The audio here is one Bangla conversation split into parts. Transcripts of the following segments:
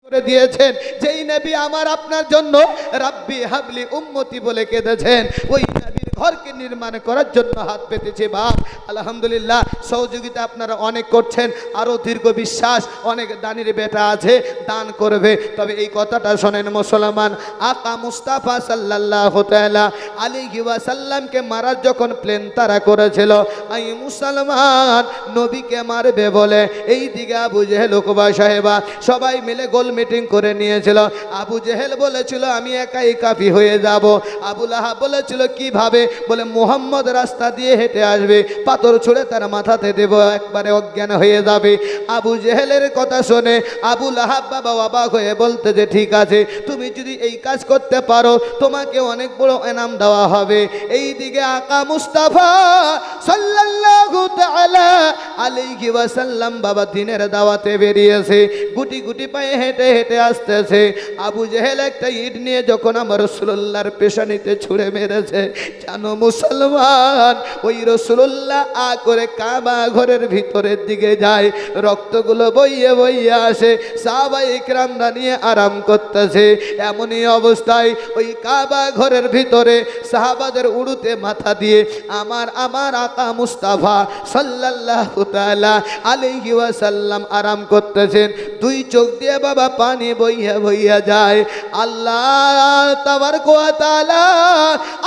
করে দিয়েছেন, যেই নবী আমার আপনার জন্য রাব্বি হাবলি উম্মতি বলে কেঁদেছেন, ওই নবীর ঘরকে নির্মাণ করার জন্য হাত পেতেছে। বাপ আলহামদুলিল্লাহ, সহযোগিতা আপনারা অনেক করছেন, আরও দীর্ঘ বিশ্বাস, অনেক দানির বেটা আছে দান করবে। তবে এই কথাটা শোনেন মুসলমান, আকা মুস্তাফা সাল্লাল্লাহু তাআলা আলাইহি ওয়াসাল্লামকে মারার যখন প্লেন তারা করেছিল, এই মুসলমান নবীকে মারবে বলে এই দিকে আবু জেহেল উকবা সাহেবা সবাই মিলে গোল মিটিং করে নিয়েছিল। আবু জেহেল বলেছিল আমি একাই কাফি হয়ে যাব। আবু লাহাব বলেছিল কিভাবে? বলে মুহাম্মদ রাস্তা দিয়ে হেঁটে আসবে, পাথর ছুঁড়ে তার মাথাতে দেব, একবারে অজ্ঞান হয়ে যাবে। আবু জেহেলের কথা শুনে আবু লাহাব বাবা অবাক হয়ে বলতে যে ঠিক আছে, তুমি যদি এই কাজ করতে পারো তোমাকে অনেক বড় ইনাম দেওয়া হবে। এই দিকে আকা মুস্তাফা সাল্লাল্লাহু তাআলা আলাইহি ওয়াসাল্লাম বাবা দিনের দাওয়াতে বেরিয়েছে, গুটি গুটি পায়ে হেঁটে হেঁটে আসতেছে। আবু জেহেল একটা ইট নিয়ে যখন আমার রাসূলুল্লাহর পেশানিতে ছুঁড়ে মেরেছে, জানো মুসলমান ওই রাসূলুল্লাহ আ করে কাবা ঘরের ভিতরের দিকে যায়, রক্তগুলো বইয়ে বইয়ে আসে, সাহাবায়ে ইকরামরা নিয়ে আরাম করতেছে। এমনই অবস্থায় ওই কাবা ঘরের ভিতরে সাহাবাদের উড়ুতে মাথা দিয়ে আমার আকা মুস্তাফা সাল্লাল্লাহু তাআলা আলাইহি ওয়াসাল্লাম আরাম করতেছেন। দুই চোখ দিয়ে বাবা পানি বইয়া বইয়া যায়। আল্লাহ তাবারক ওয়া তাআলা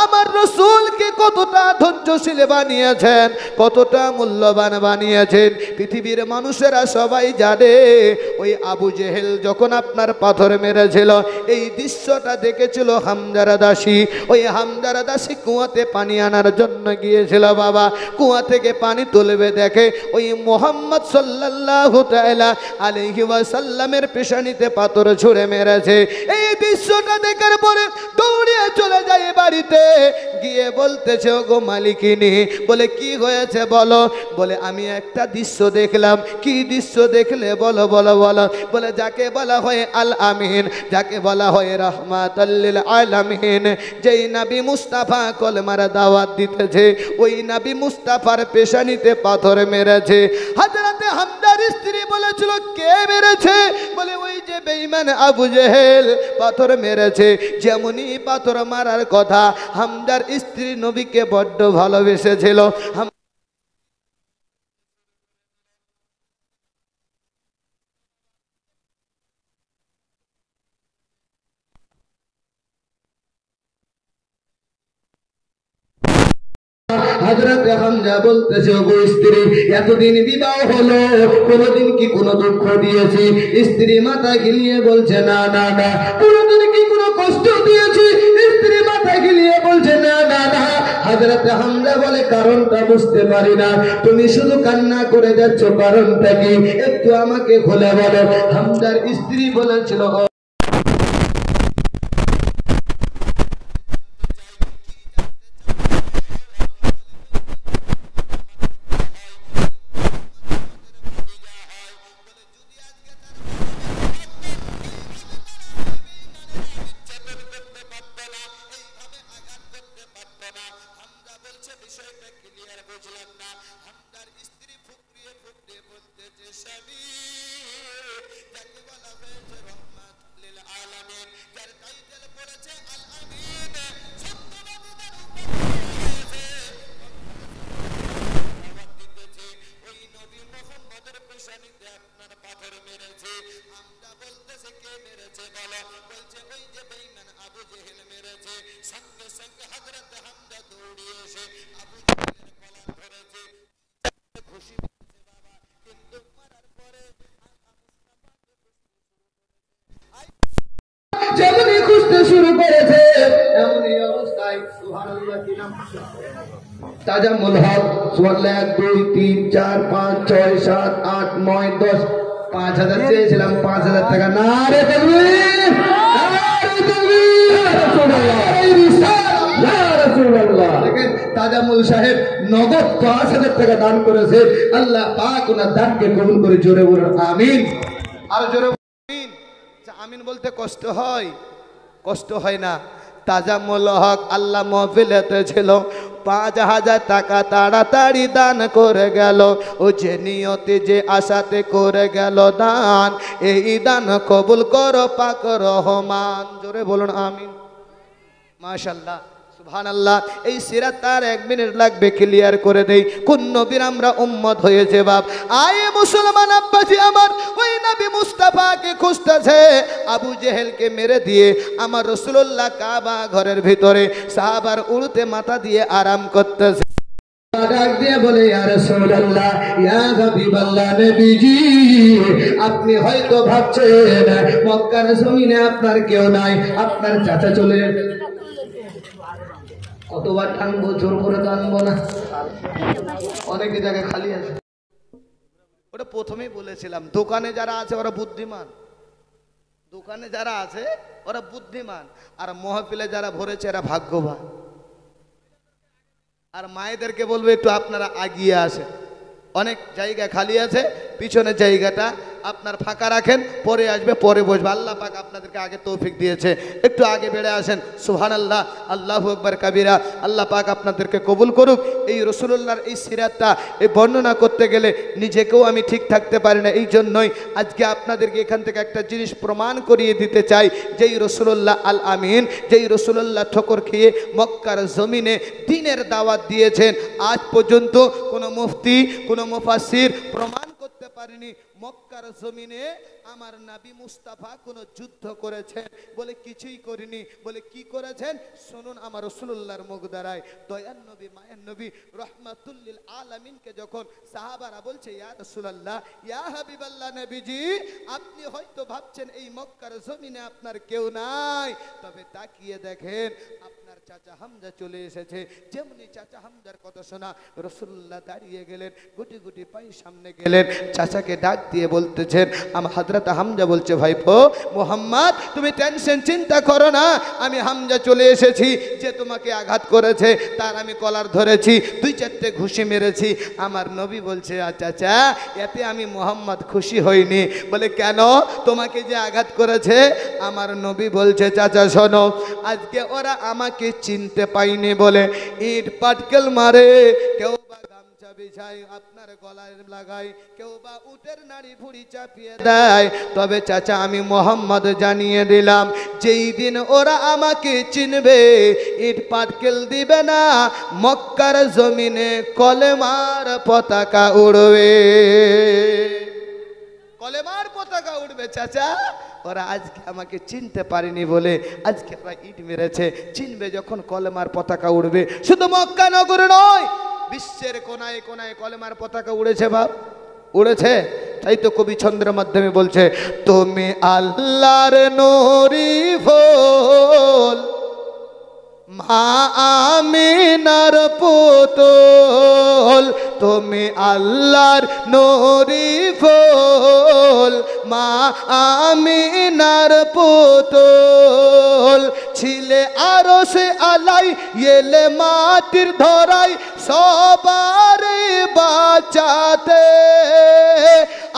আমার রাসূলকে কতটা ধৈর্যশীল বানিয়েছেন, কতটা মূল্যবান বানিয়েছেন। পৃথিবীর মানুষেরা সবাই জানে ওই আবু জেহেল যখন আপনার পাথর মেরেছিল, এই দৃশ্যটা দেখেছিল হামজার দাসী। ওই হামজার দাসী কুয়াতে পানি আনার জন্য গিয়েছিল বাবা, কুয়া থেকে পানি তুলবে, দেখে ওই মুহাম্মদ সাল্লাল্লাহু তাআলা আলাইহি ওয়াসাল্লামের পেশানিতে পাথর ছুঁড়ে মেরেছে। এই দৃশ্যটা দেখার পরে দৌড়িয়ে চলে যায় বাড়িতে, গিয়ে বলতেছে ওগো মালিকিনী, বলে কি হয়েছে বলো? বলে আমি একটা দৃশ্য দেখলাম। কি দৃশ্য দেখলে বলো বলো বলো? বলে যাকে বলা হয় আল আমিন, যাকে বলা হয় রাহমাতাল লিল আলামিন, যেই নবী মুস্তাফা কলমার দাওয়াত দিতেছে, ওই নবী মুস্তাফার পেশানিতে পাথর মেরেছে। হযরতে হামজার স্ত্রী বলেছিল কে মেরেছে? বলে ওই যে বেঈমান আবু জেহেল পাথর মেরেছে। যেমনই পাথর মারার কথা, হামজার স্ত্রী নবীকে বড্ড ভালোবেসেছিল। হযরতে হামজা বলতেছে ওগো স্ত্রী, এতদিন বিবাহ হলো, কোনদিন কি কোনো দুঃখ দিয়েছি? স্ত্রী মাথা গিলিয়ে বলছে না না না। কোনদিন কি কোনো কষ্ট দিয়েছি? স্ত্রী মাথা গিলিয়ে বলছে না না না। হযরতে হামজা বলে কারণটা বুঝতে পারি না, তুমি শুধু কান্না করে যাচ্ছ, কারণটা কি একটু আমাকে খুলে বলো। হামজার স্ত্রী বলেছিল যেমনই খুঁজতে শুরু করেছে, এমনই অবস্থায় সুবহানাল্লাহ কি নাম তাজাম্মুল হক সুবহানাল্লাহ 1 2 3 4 5 6 7 8 9 10 5000 চেয়েছিলাম, 5000 টাকা। নারে তাকবীর, নারে তাকবীর, রাসূলুল্লাহ। দেখেন তাজাম্মুল সাহেব নগদ 5000 টাকা দান করেছে। আল্লাহ পাক ওনার দানকে কবুল করে। জোরে বলুন আমিন। আর জোরে আমিন। আমিন বলতে কষ্ট হয়? কষ্ট হয় না। তাজাম্মুল হক আল্লাহ মাহফিলেতে ছিল, 5,000 টাকা তাড়াতাড়ি দান করে গেল। ও যে নিয়তে যে আশাতে করে গেল দান, এই দান কবুল করো পাক রহমান। জোরে বলুন আমিন। মাশাআল্লাহ, সুবহানাল্লাহ। এই সিরাত তার 1 মিনিট লাগবে ক্লিয়ার করে দেই কোন নবীর আমরা উম্মত হয়েছে বাপ। আয়ে মুসলমান আব্বাজি আমার, ওই নবী মুস্তাফাকে খুঁজতেছে আবু জেহেলকে মেরে দিয়ে আমার রাসূলুল্লাহ কাবা ঘরের ভিতরে সাহাবার উড়তে মাথা দিয়ে আরাম করতেছে। ডাক দিয়ে বলে, ইয়া রাসূলুল্লাহ, ইয়া হাবিবাল্লাহ, নবীজি আপনি হয়তো ভাবছেন মক্কার জমিনে আপনার কেউ নাই, আপনার চাচা চলে গেছে। কতবার টানবো, জোর করে টানবো না, অনেক জায়গায় খালি আছে। ওটা প্রথমেই বলেছিলাম, দোকানে যারা আছে ওরা বুদ্ধিমান, দোকানে যারা আছে ওরা বুদ্ধিমান, আর মহফিলে যারা ভরেছে এরা ভাগ্যবান। আর মায়েদেরকে বলবো একটু আপনারা আগিয়ে আসেন, অনেক জায়গা খালি আছে, পিছনের জায়গাটা আপনার ফাঁকা রাখেন, পরে আসবে পরে বসবে। আল্লাহ পাক আপনাদেরকে আগে তৌফিক দিয়েছে, একটু আগে বেড়ে আসেন। সুবহানাল্লাহ, আল্লাহু আকবার কাবীরা। আল্লাহ পাক আপনাদেরকে কবুল করুক। এই রাসূলুল্লাহর এই সিরাতটা এই বর্ণনা করতে গেলে নিজেকেও আমি ঠিক থাকতে পারি না, এই জন্যই আজকে আপনাদেরকে এখান থেকে একটা জিনিস প্রমাণ করিয়ে দিতে চাই, যেই রাসূলুল্লাহ আল আমিন, যেই রাসূলুল্লাহ ঠোকর খেয়ে মক্কার জমিনে দ্বীনের দাওয়াত দিয়েছেন, আজ পর্যন্ত কোনো মুফতি কোনো মুফাসসির প্রমাণ করতে পারেনি মক্কার জমিনে আমার নবী মুস্তাফা কোনো যুদ্ধ করেছেন বলে। কিছুই করিনি বলে। কি করেছেন শুনুন আমার রাসূলুল্লাহর মুখ দ্বারায়। দয়ার নবী মায়ের নবী রহমাতুল লিল আলামিনকে যখন সাহাবারা বলছে, ইয়া রাসূলুল্লাহ, ইয়া হাবিবাল্লাহ, নবীজি আপনি হয়তো ভাবছেন এই মক্কার জমিনে আপনার কেউ নাই, তবে তাকিয়ে দেখেন আপনার চাচা হামজা চলে এসেছে। যেমনি চাচা হামজার কথা শোনা রাসূলুল্লাহ দাঁড়িয়ে গেলেন, গুটি গুটি পায়ে সামনে গেলেন, চাচাকে ডাক দিয়ে বলতেছেন, আমার হযরত হামজা বলছে, ভাইপো মুহাম্মদ তুমি টেনশন চিন্তা করো না, আমি হামজা চলে এসেছি, যে তোমাকে আঘাত করেছে তার আমি কলার ধরেছি, 2-4টে ঘুষি মেরেছি। আমার নবী বলছে, চাচা এতে আমি মুহাম্মদ খুশি হইনি। বলে কেন? তোমাকে যে আঘাত করেছে। আমার নবী বলছে, চাচা শোনো, আজকে ওরা আমাকে চিনতে পাইনি বলে ইট পাটকেল মারে, কেউ বা গামছা বিছায় আপনার গলায় লাগায়, কেউ বা উটের নাড়ি ভুড়ি চাপিয়ে দেয়। তবে চাচা আমি মোহাম্মদ জানিয়ে দিলাম, যেই দিন ওরা আমাকে চিনবে ইট পাটকেল দিবে না, মক্কার জমিনে কলেমার পতাকা উড়বে, কলেমার পতাকা উঠবে। চাচা ওরা আজকে আমাকে চিনতে পারেনি বলে আজকে ওরা ইট মেরেছে, চিনবে যখন কলেমার পতাকা উঠবে। শুধু মক্কা নগর নয়, বিশ্বের কোনায় কোনায় কলেমার পতাকা উড়েছে বাপ, উড়েছে। তাই তো কবি ছন্দের মাধ্যমে বলছে, তুমি আল্লাহর নূরি ফুল, মা আমিনার পুতুল, তুমি আল্লাহর নূরি ফুল, মা আমিনার পুতুল, ছিলে আরশে আলাই, এলে মাটির ধরাই সবার বাঁচাতে,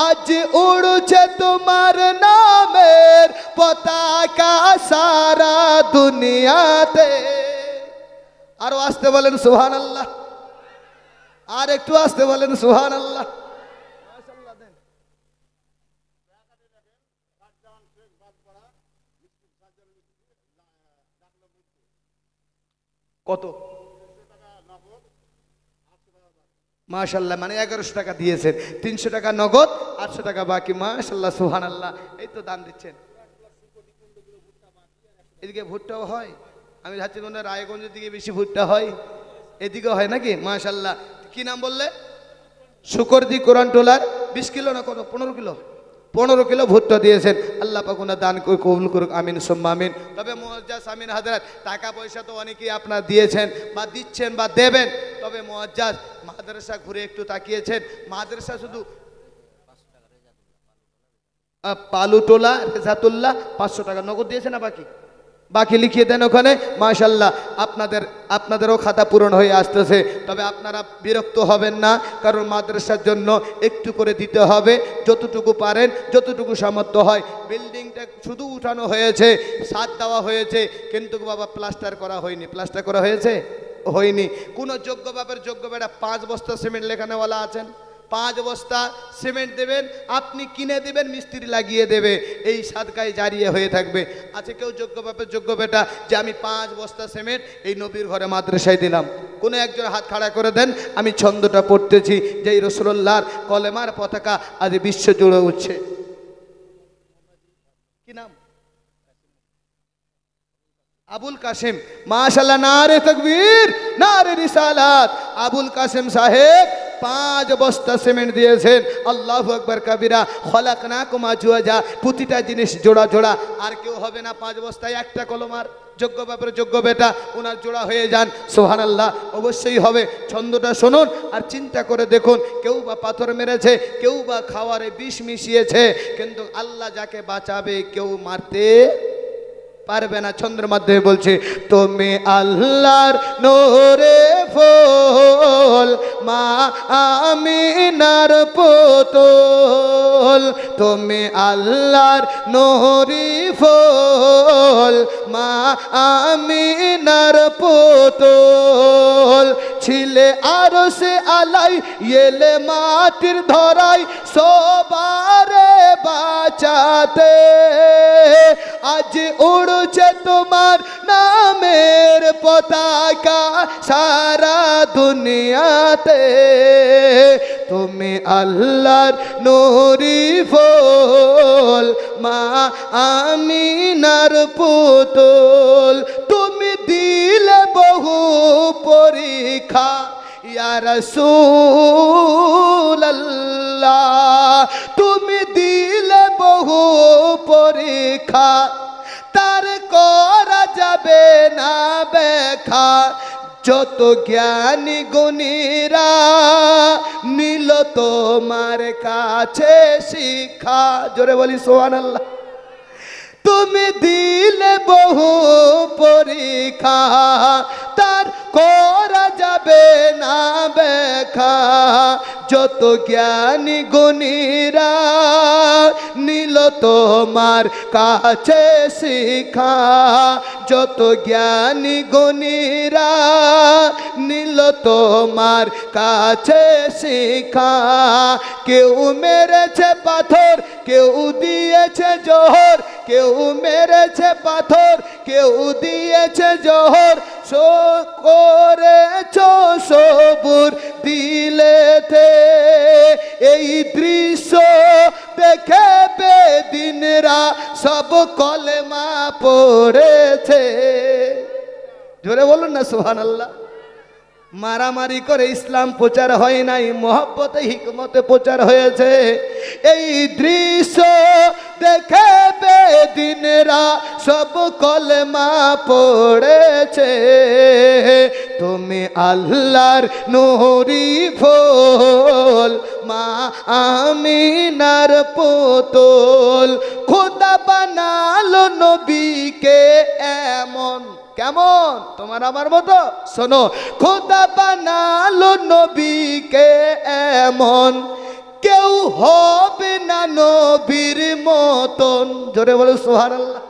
আজ উড়ছে তোমার নামের পতাকা সারা দুনিয়াতে। আরো আসতে বলেন সুবহানাল্লাহ, আর একটু আসতে বলেন সুবহানাল্লাহ। কত? মাশাআল্লাহ, মানে 1100 টাকা দিয়েছেন, 300 টাকা নগদ, 800 টাকা বাকি। মাশাআল্লাহ, সুবহানাল্লাহ। এই তো দান দিচ্ছেন। এদিকে ভুট্টাও হয়, আমি ভাবছি মনে হয় রায়গঞ্জের দিকে বেশি ভুট্টা হয়, এদিকে হয় নাকি? মাশাআল্লাহ। কি নাম বললে? শুকরদি কোরআন টোলার 20 কিলো না কত? 15 কিলো, 15 কিলো ভুট্টা দিয়েছেন। আল্লাহ পাক ওনার দান করে কবুল করুক, আমিন সুম্মা আমিন। তবে মুআজ্জাজ আমিন হযরত, টাকা পয়সা তো অনেকেই আপনারা দিয়েছেন বা দিচ্ছেন বা দেবেন, তবে মুআজ্জাজ মাদ্রাসা ঘুরে একটু তাকিয়েছেন, মাদ্রাসা শুধু পালুটোলা রেজাতুল্লাহ 500 টাকা নগদ দিয়েছে না, বাকি বাকি লিখিয়ে দেন ওখানে। মাশাআল্লাহ, আপনাদেরও খাতা পূরণ হয়ে আসতেছে। তবে আপনারা বিরক্ত হবেন না, কারণ মাদ্রাসার জন্য একটু করে দিতে হবে, যতটুকু পারেন, যতটুকু সামর্থ্য হয়। বিল্ডিংটা শুধু উঠানো হয়েছে, ছাদ দেওয়া হয়েছে, কিন্তু বাবা প্লাস্টার করা হয়নি। প্লাস্টার করা হয়েছে? হয়নি। কোনো যোগ্য বাপের যোগ্য বেটা 5 বস্তা সিমেন্ট লেখানেওয়ালা আছেন? 5 বস্তা সিমেন্ট দেবেন, আপনি কিনে দেবেন, মিস্ত্রি লাগিয়ে দেবে, এই সাদকায় জারিয়ে হয়ে থাকবে। আছে কেউ যোগ্য বাপের যোগ্য বেটা যে আমি 5 বস্তা সিমেন্ট এই নবীর ঘরে মাদ্রাসায় দিলাম? কোনো একজন হাত খাড়া করে দেন, আমি ছন্দটা পড়তেছি যে এই রাসূলুল্লাহর কলেমার পতাকা আজ বিশ্ব জুড়ে উঠছে। কি নাম? আবুল কাসেম। মাশাআল্লাহ, নারে তাকবীর, নারে রিসালাত। আবুল কাসেম সাহেব 5 বস্তা সিমেন্ট দিয়েছেন। আল্লাহু আকবার কাবীরা। খলাকনাকুম আজওয়াজা, প্রতিটা জিনিস জোড়া জোড়া। আর কেউ হবে না 5 বস্তায় একটা কলমার যোগ্য ব্যাপারে যোগ্য বেটা ওনার জোড়া হয়ে যান। সুবহানাল্লাহ, অবশ্যই হবে। ছন্দটা শুনুন আর চিন্তা করে দেখুন, কেউ বা পাথর মেরেছে, কেউ বা খাওয়ারে বিষ মিশিয়েছে, কিন্তু আল্লাহ যাকে বাঁচাবে কেউ মারতে পারবে না। ছন্দের মাধ্যমে বলছে, তুমি আল্লাহর নূরে ফুল, মা আমিনার পুতুল, তুমি আল্লাহর নূরি ফুল, মা আমিনার পুতুল, ছিলে আরশে আলাই, এলে মাটির ধরাই সবারে বাঁচাতে, আজ উড়ছে তোমার নামের পতাকা সারা দুনিয়াতে, তুমি আল্লাহর নূরি ফুল, মা আমিনার পুতুল, তুমি দিলে বহু পরীক্ষা ইয়া রাসূলুল্লাহ, তুমি দিলে বহু পরীক্ষা, তার করা যাবে না ব্যাখ্যা, যত জ্ঞানী গুণীরা নিল তোমার কাছে শিক্ষা। জোরে বলি সুবহানাল্লাহ। তুমি দিলে বহু পরীক্ষা, তার করা যাবে না ব্যাখ্যা, যত জ্ঞানী গুণীরা নিল তোমার কাছে শিক্ষা, যত জ্ঞানী গুণীরা নিল তোমার কাছে শিক্ষা, কেউ মেরেছে পাথর, কেউ দিয়েছে জোহর, কেউ মেরেছে পাথর, কেউ দিয়েছে জোহর, করেছো সবুর দিলেতে, এই দৃশ্য দেখে বেদিনরা সব কলেমা পড়েছে। জোরে বলুন না সুবহানাল্লাহ। মারামারি করে ইসলাম প্রচার হয় নাই, মহব্বতে হিকমতে প্রচার হয়েছে। এই দৃশ্য দেখে বেদিনরা সব কলেমা পড়েছে, তুমি আল্লাহর নূরি ফুল, মা আমিনার পুতুল, খোদা বানালো নবীকে এমন, কেমন তোমার আমার মতো? শোনো, খোদা বানালো নবীকে এমন, কেউ হবে না নবীর মতন। জোরে বলো সুবহানাল্লাহ।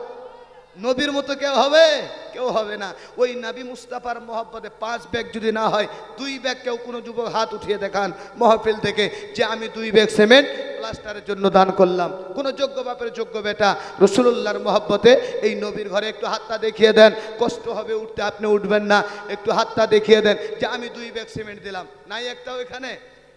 নবীর মতো কেউ হবে? কেউ হবে না। ওই নবী মুস্তাফার মহব্বতে 5 ব্যাগ যদি না হয়, 2 ব্যাগ, কেউ কোনো যুবক হাত উঠিয়ে দেখান মাহফিল থেকে যে আমি 2 ব্যাগ সিমেন্ট প্লাস্টারের জন্য দান করলাম। কোন যোগ্য বাপের যোগ্য বেটা রাসূলুল্লাহর মহব্বতে এই নবীর ঘরে একটু হাতটা দেখিয়ে দেন। কষ্ট হবে উঠতে, আপনি উঠবেন না, একটু হাতটা দেখিয়ে দেন যে আমি 2 ব্যাগ সিমেন্ট দিলাম। নাই একটাও এখানে?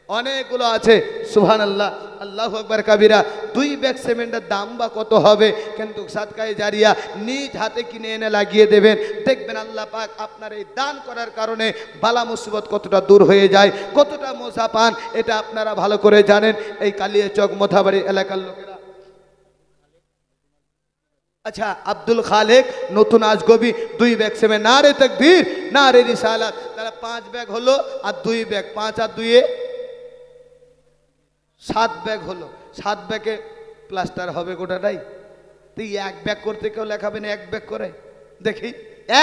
অনেকগুলো আছে। সুবহানাল্লাহ, আল্লাহু আকবার কাবীরা। 2 ব্যাগ সিমেন্টের দাম বা কত হবে, কিন্তু সাদকায়ে জারিয়া নিজ হাতে কিনে এনে লাগিয়ে দেবেন, দেখবেন আল্লাহ পাক আপনার এই দান করার কারণে বালা মুসিবত কতটা দূর হয়ে যায়, কতটা মজা পান, এটা আপনারা ভালো করে জানেন। এই কালিয়াচক মোথাবাড়ি এলাকার লোকেরা। আচ্ছা, আব্দুল খালেক নতুন আজগবি 2 ব্যাগ সিমেন্ট। নারে তাকবীর, নারে রিসালাত। তাহলে 5 ব্যাগ হলো আর 2 ব্যাগ, 5 আর 2 7 ব্যাগ হলো। 7 ব্যাগে প্লাস্টার হবে গোটাটাই? তুই 1 ব্যাগ করতে কেউ লেখাবেন 1 ব্যাগ করে? দেখি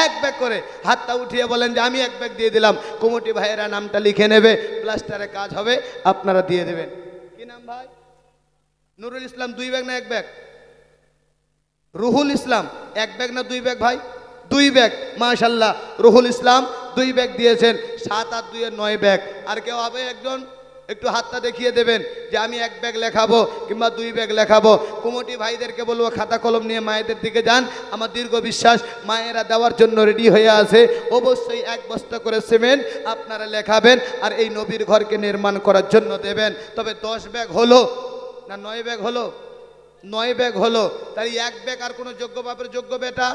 1 ব্যাগ করে হাতটা উঠিয়ে বলেন যে আমি 1 ব্যাগ দিয়ে দিলাম। কমিটি ভাইয়েরা নামটা লিখে নেবে, প্লাস্টারে কাজ হবে, আপনারা দিয়ে দেবেন। কি নাম ভাই? নুরুল ইসলাম। 2 ব্যাগ না 1 ব্যাগ? রুহুল ইসলাম। 1 ব্যাগ না 2 ব্যাগ ভাই? 2 ব্যাগ। মাশাআল্লাহ, রুহুল ইসলাম 2 ব্যাগ দিয়েছেন, 7 আর 2 9 ব্যাগ। আর কেউ হবে একজন একটু হাতটা দেখিয়ে দেবেন যে আমি 1 ব্যাগ লেখাবো কিংবা 2 ব্যাগ লেখাবো। কুমুটি ভাইদেরকে বলবো খাতা কলম নিয়ে মায়েদের দিকে যান। আমার দীর্ঘ বিশ্বাস মায়েরা দেওয়ার জন্য রেডি হয়ে আছে। অবশ্যই 1 বস্তা করে সিমেন্ট আপনারা লেখাবেন আর এই নবীর ঘরকে নির্মাণ করার জন্য দেবেন। তবে 10 ব্যাগ হলো না 9 ব্যাগ হলো? 9 ব্যাগ হলো। তাই 1 ব্যাগ আর কোনো যোগ্য বাপের যোগ্য বেটা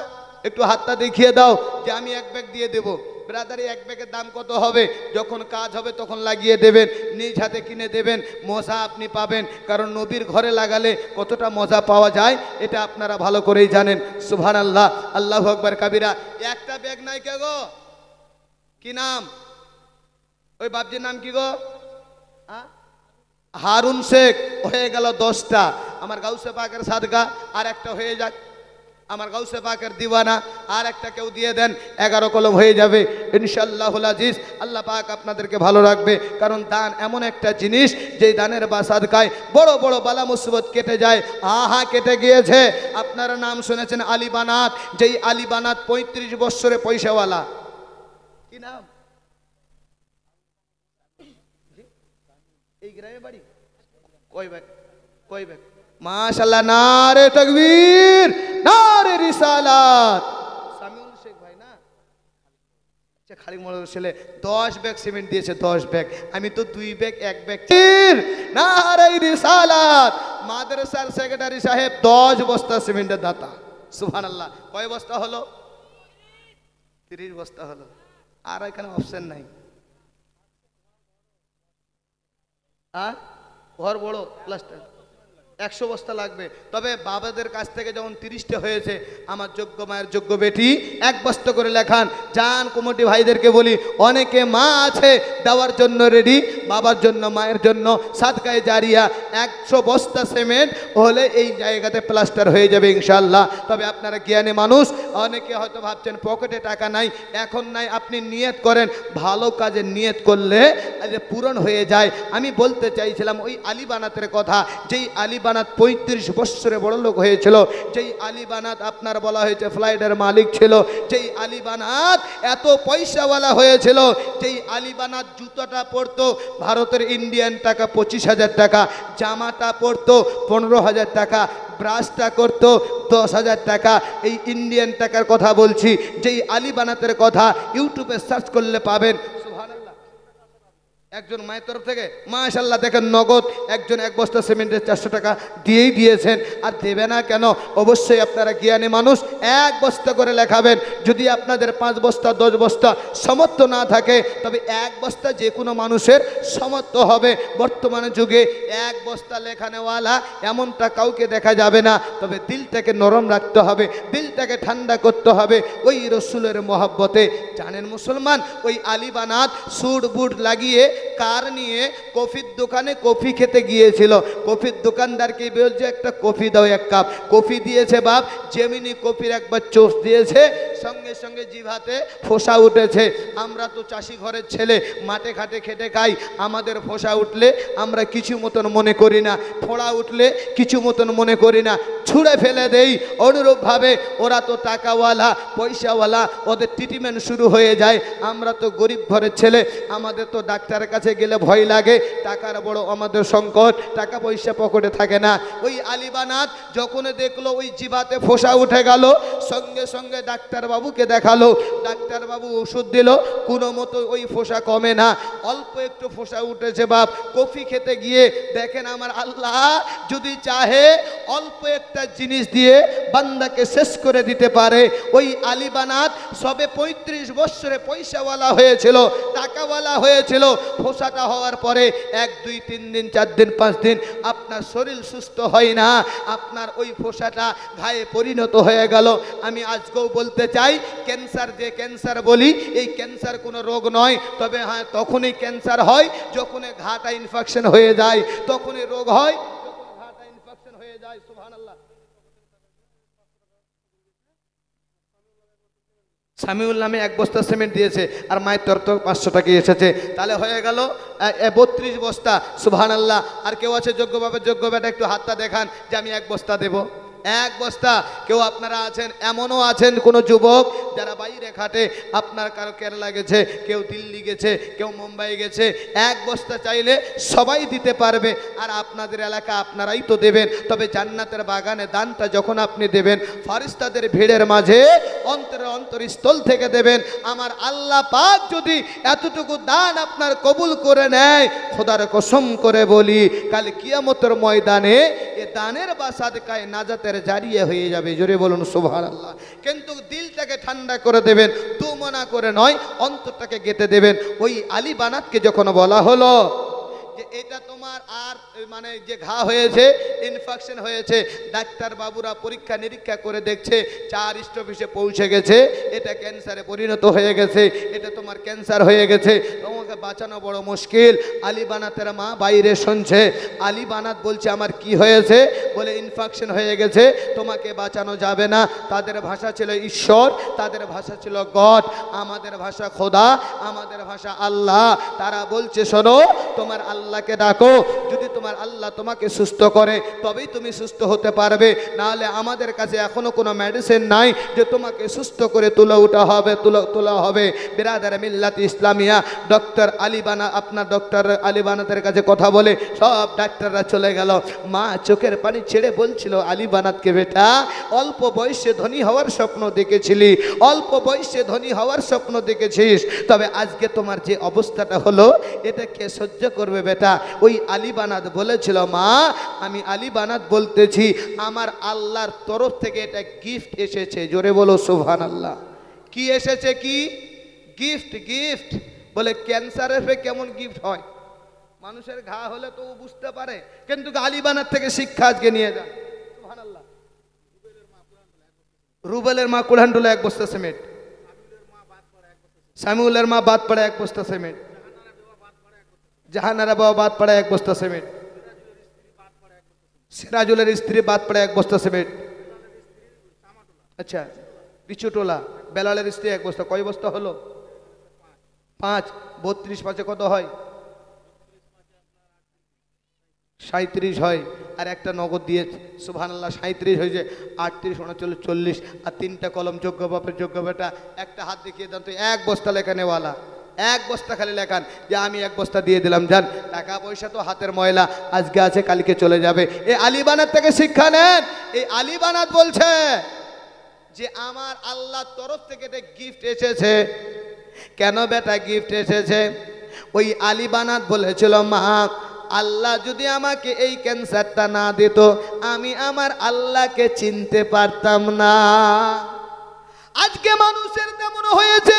একটু হাতটা দেখিয়ে দাও যে আমি 1 ব্যাগ দিয়ে দেবো। ব্রাদার, 1 ব্যাগের দাম কত হবে? যখন কাজ হবে তখন লাগিয়ে দেবেন, নিজ হাতে কিনে দেবেন, মজা আপনি পাবেন। কারণ নবীর ঘরে লাগালে কতটা মজা পাওয়া যায় এটা আপনারা ভালো করেই জানেন। সুবহানাল্লাহ, আল্লাহু আকবার কাবীরা। একটা ব্যাগ নাই কে গো? কি নাম? ওই বাপজির নাম কি গো? হারুন শেখ। হয়ে গেল 10টা। আমার গাউসে পাকের সাদকা আর একটা হয়ে যাক, আমার গাউসে পাকের দিওয়ানা আর একটা কেউ দিয়ে দেন, 11 কলম হয়ে যাবে ইনশাআল্লাহুল আজিজ। আল্লাহ পাক আপনাদেরকে ভালো রাখবে। কারণ দান এমন একটা জিনিস যেই দানের বা সাদকায় বড় বড় বালা মুসিবত কেটে যায়। আহা কেটে গিয়েছে। আপনারা নাম শুনেছেন আলী বানাত, যেই আলী বানাত 35 বছরে পয়সাওয়ালা। কি নাম? এই গ্রামে বাড়ি? কয় ব্যাগ? কয় ব্যাগ? মাশাআল্লাহ, নারে তাকবীর, নারে রিসালাত। সামিউল শেখ ভাই না? আচ্ছা, খালিক মোড়ের ছেলে। 10 ব্যাগ সিমেন্ট দিয়েছে, 10 ব্যাগ। আমি তো 2 ব্যাগ 1 ব্যাগ। নারে রিসালাত। মাদ্রাসার সেক্রেটারি সাহেব 10 বস্তা সিমেন্টের দাতা। সুবহানাল্লাহ। কয় বস্তা হলো? 30 বস্তা হলো। আর এখানে অপশন নাই। ঘর বড়, প্লাস্টার 100 বস্তা লাগবে। তবে বাবাদের কাছ থেকে যখন 30টা হয়েছে, আমার যোগ্য মায়ের যোগ্য বেটি 1 বস্তা করে লেখান। জান কমিটি ভাইদেরকে বলি, অনেকে মা আছে দেওয়ার জন্য রেডি, বাবার জন্য মায়ের জন্য সাদকায়ে জারিয়া 100 বস্তা সিমেন্ট হলে এই জায়গাতে প্লাস্টার হয়ে যাবে ইনশাআল্লাহ। তবে আপনারা জ্ঞানী মানুষ, অনেকে হয়তো ভাবছেন পকেটে টাকা নাই, এখন নাই। আপনি নিয়ত করেন, ভালো কাজে নিয়ত করলে পূরণ হয়ে যায়। আমি বলতে চাইছিলাম ওই আলী বানাতের কথা, যেই আলী বানাত 35 বছরে বড় লোক হয়েছিল, যেই আলী বানাত আপনার বলা হয়েছে ফ্লাইটের মালিক ছিল, যেই আলী বানাত এত পয়সাওয়ালা হয়েছিল, যেই আলী বানাত জুতাটা পরতো ভারতের ইন্ডিয়ান টাকা 25,000 টাকা, জামাটা পরতো 15,000 টাকা, ব্রাশটা করতো 10,000 টাকা। এই ইন্ডিয়ান টাকার কথা বলছি। যেই আলী বানাতের কথা ইউটিউবে সার্চ করলে পাবেন। একজন মায়ের তরফ থেকে মাশাআল্লাহ দেখেন নগদ একজন 1 বস্তা সিমেন্টের 400 টাকা দিয়েই দিয়েছেন। আর দেবে না কেন? অবশ্যই আপনারা জ্ঞানী মানুষ, 1 বস্তা করে লেখাবেন। যদি আপনাদের 5 বস্তা 10 বস্তা সামর্থ্য না থাকে, তবে 1 বস্তা যে কোনো মানুষের সামর্থ্য হবে। বর্তমানে যুগে 1 বস্তা লেখানেওয়ালা এমনটা কাউকে দেখা যাবে না। তবে দিলটাকে নরম রাখতে হবে, দিলটাকে ঠান্ডা করতে হবে ওই রসুলের মহব্বতে। জানেন মুসলমান, ওই আলী বানাত সুট বুট লাগিয়ে কার নিয়ে কফির দোকানে কফি খেতে গিয়েছিল। কফির দোকানদারকে বলছে একটা কফি দাও, 1 কাপ। কফি দিয়েছে বাপ, যেমিনি কফির একবার চোষ দিয়েছে, সঙ্গে সঙ্গে জিভাতে ফোসা উঠেছে। আমরা তো চাষি ঘরের ছেলে, মাঠে ঘাটে খেটে খাই। আমাদের ফোসা উঠলে আমরা কিছু মতন মনে করি না, ফোড়া উঠলে কিছু মতন মনে করি না, ছুঁড়ে ফেলে দেই। অনুরূপভাবে ওরা তো টাকাওয়ালা পয়সাওয়ালা, ওদের ট্রিটমেন্ট শুরু হয়ে যায়। আমরা তো গরিব ঘরের ছেলে, আমাদের তো ডাক্তারের কাছে গেলে ভয় লাগে। টাকার বড় আমাদের সংকট, টাকা পয়সা পকেটে থাকে না। ওই আলী বানাত যখন দেখলো ওই জিভাতে ফোসা উঠে গেল, সঙ্গে সঙ্গে ডাক্তারবাবুকে দেখালো। ডাক্তারবাবু ওষুধ দিল, কোনো মতো ওই ফোসা কমে না, অল্প একটু ফোসা উঠেছে বাপ। কফি খেতে গিয়ে দেখেন আমার আল্লাহ যদি চাহে অল্প একটা জিনিস দিয়ে বান্দাকে শেষ করে দিতে পারে। ওই আলী বানাত সবে 35 বছরে পয়সাওয়ালা হয়েছিল, টাকাওয়ালা হয়েছিল। ফোসাটা হওয়ার পরে 1 2 3 দিন 4 দিন 5 দিন আপনার শরীর সুস্থ হয় না, আপনার ওই ফোসাটা ঘায়ে পরিণত হয়ে গেল। আমি আজকেও বলতে চাই, ক্যান্সার যে ক্যান্সার বলি, এই ক্যান্সার কোনো রোগ নয়। তবে হ্যাঁ, তখনই ক্যান্সার হয় যখন ঘাটা ইনফেকশন হয়ে যায়, তখনই রোগ হয় যখন ঘাটা ইনফেকশন হয়ে যায়। সুবহানাল্লাহ। সামিউল নামে 1 বস্তা সিমেন্ট দিয়েছে, আর মায়ের তরফ থেকে 500 টাকা এসেছে। তাহলে হয়ে গেল 32 বস্তা। সুবহানাল্লাহ। আর কেউ আছে যোগ্য বাবা, যোগ্য বেটা? একটু হাতটা দেখান যে আমি 1 বস্তা দেব। এক বস্তা। কেউ আপনারা আছেন, এমনও আছেন কোনো যুবক যারা বাইরে খাটে, আপনার কারো কেরালা গেছে, কেউ দিল্লি গেছে, কেউ মুম্বাই গেছে, এক বস্তা চাইলে সবাই দিতে পারবে, আর আপনাদের এলাকা আপনারাই তো দেবেন। তবে জান্নাতের বাগানে দানটা যখন আপনি দেবেন, ফারিস্তাদের ভিড়ের মাঝে অন্তরস্থল থেকে দেবেন। আমার আল্লাহ পাক যদি এতটুকু দান আপনার কবুল করে নেয়, খোদার কসম করে বলি, কাল কিয়ামতের ময়দানে এ দানের বা সাদকায় নাজাতের জারিয়া হয়ে যাবে। জোরে বলুন সুবহানাল্লাহ। কিন্তু দিলটাকে ঠান্ডা করে দেবেন, দুমনা করে নয়, অন্তরটাকে গেঁথে দেবেন। ওই আলী বানাতকে যখন বলা হলো যে এটা তোমার আর মানে যে ঘা হয়েছে, ইনফেকশন হয়েছে, ডাক্তার বাবুরা পরীক্ষা নিরীক্ষা করে দেখছে 4 স্টপেজে পৌঁছে গেছে, এটা ক্যান্সারে পরিণত হয়ে গেছে, এটা তোমার ক্যান্সার হয়ে গেছে, তোমাকে বাঁচানো বড় মুশকিল। আলী বানাতের মা বাইরে শুনছে, আলী বানাত বলছে আমার কি হয়েছে? বলে ইনফেকশন হয়ে গেছে, তোমাকে বাঁচানো যাবে না। তাদের ভাষা ছিল ঈশ্বর, তাদের ভাষা ছিল গড, আমাদের ভাষা খোদা, আমাদের ভাষা আল্লাহ। তারা বলছে শোনো, তোমার আল্লাহকে ডাকো, যদি তোমার আল্লাহ তোমাকে সুস্থ করে তবেই তুমি সুস্থ হতে পারবে, নাহলে আমাদের কাছে এখনো কোনো মেডিসিন নাই যে তোমাকে সুস্থ করে তোলা হবে। বিরাদার মিল্লাত ইসলামিয়া ডক্টর আলী বানা, আপনার ডক্টর আলী বানাতের কাছে কথা বলে সব ডাক্তাররা চলে গেল। মা চোখের পানি ছেড়ে বলছিল আলী বানাতকে, বেটা অল্প বয়সে ধনী হওয়ার স্বপ্ন দেখেছিলি, অল্প বয়সে ধনী হওয়ার স্বপ্ন দেখেছিস, তবে আজকে তোমার যে অবস্থাটা হলো এটা কে সহ্য করবে বেটা? ওই আলী বানাত বলেছিল, মা আমি আলী বানাত বলতেছি, আমার আল্লাহর তরফ থেকে এটা গিফট এসেছে। জোরে বলো সুবহানাল্লাহ। কি এসেছে? কি গিফট? গিফট বলে ক্যান্সারের কেমন গিফট হয়? মানুষের ঘা হলে তো বুঝতে পারে, কিন্তু আলী বানাত থেকে শিক্ষা আজকে নিয়ে যান। সুবহানাল্লাহ। রুবেলের মা কুড়ানটুলা 1 বস্তা সিমেন্ট, সামিউলের মা বাদ পড়ে 1 বস্তা সিমেন্ট, জাহানারা বাবা বাদ পড়ে 1 বস্তা সিমেন্ট, সিরাজুলের স্ত্রী বাদ পড়ে 1 বস্তা সিমেন্ট। আচ্ছা, পিছুটোলা বেলালের স্ত্রী 1 বস্তা। কয় বস্তা হলো? 5। 32 5 কত হয়? 37 হয়। আর একটা নগদ দিয়ে সুবহানাল্লাহ 37 হয়েছে, 38 39 40, আর 3টা কলম যোগ্য বাপের যোগ্য বেটা। একটা হাত দেখিয়ে দেন তো 1 বস্তা লেখানেওয়ালা, 1 বস্তা খালি লেখান যে আমি 1 বস্তা দিয়ে দিলাম, যান। টাকা পয়সা তো হাতের ময়লা, আজকে আছে কালকে চলে যাবে। এই আলী বানাত থেকে শিক্ষা নেন। এই আলী বানাত বলছে যে আমার আল্লাহর তরফ থেকে একটা গিফট এসেছে। কেন বেটা গিফট এসেছে? ওই আলী বানাত বলেছিল, মা আল্লাহ যদি আমাকে এই ক্যান্সারটা না দিত, আমি আমার আল্লাহকে চিনতে পারতাম না। আজকে মানুষের তেমন হয়েছে,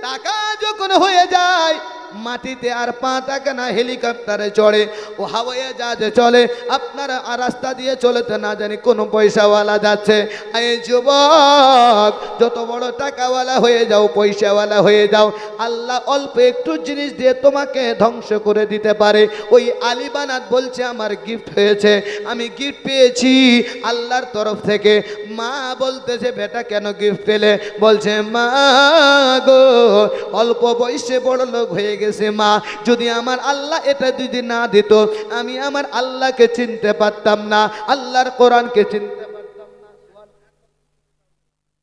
টাকা যখন হয়ে যায় মাটিতে আর পা থাকে না, হেলিকপ্টারে চড়ে, ও হাওয়ায় জাহাজে চলে, আপনারা আর রাস্তা দিয়ে চলতে না জানি কোন পয়সাওয়ালা যাচ্ছে। এই যুবক, যত বড় টাকাওয়ালা হয়ে যাও, পয়সাওয়ালা হয়ে যাও, আল্লাহ অল্প একটু জিনিস দিয়ে তোমাকে ধ্বংস করে দিতে পারে। ওই আলী বানাত বলছে আমার গিফট হয়েছে, আমি গিফট পেয়েছি আল্লাহর তরফ থেকে। মা বলতেছে, বেটা কেন গিফট পেলে? বলছে, মা গো অল্প বয়সে বড় লোক হয়ে গেছে মা, যদি আমার আল্লাহ এটা যদি না দিত, আমি আমার আল্লাহকে চিনতে পারতাম না, আল্লাহর কোরআনকে চিনতে পারতাম না।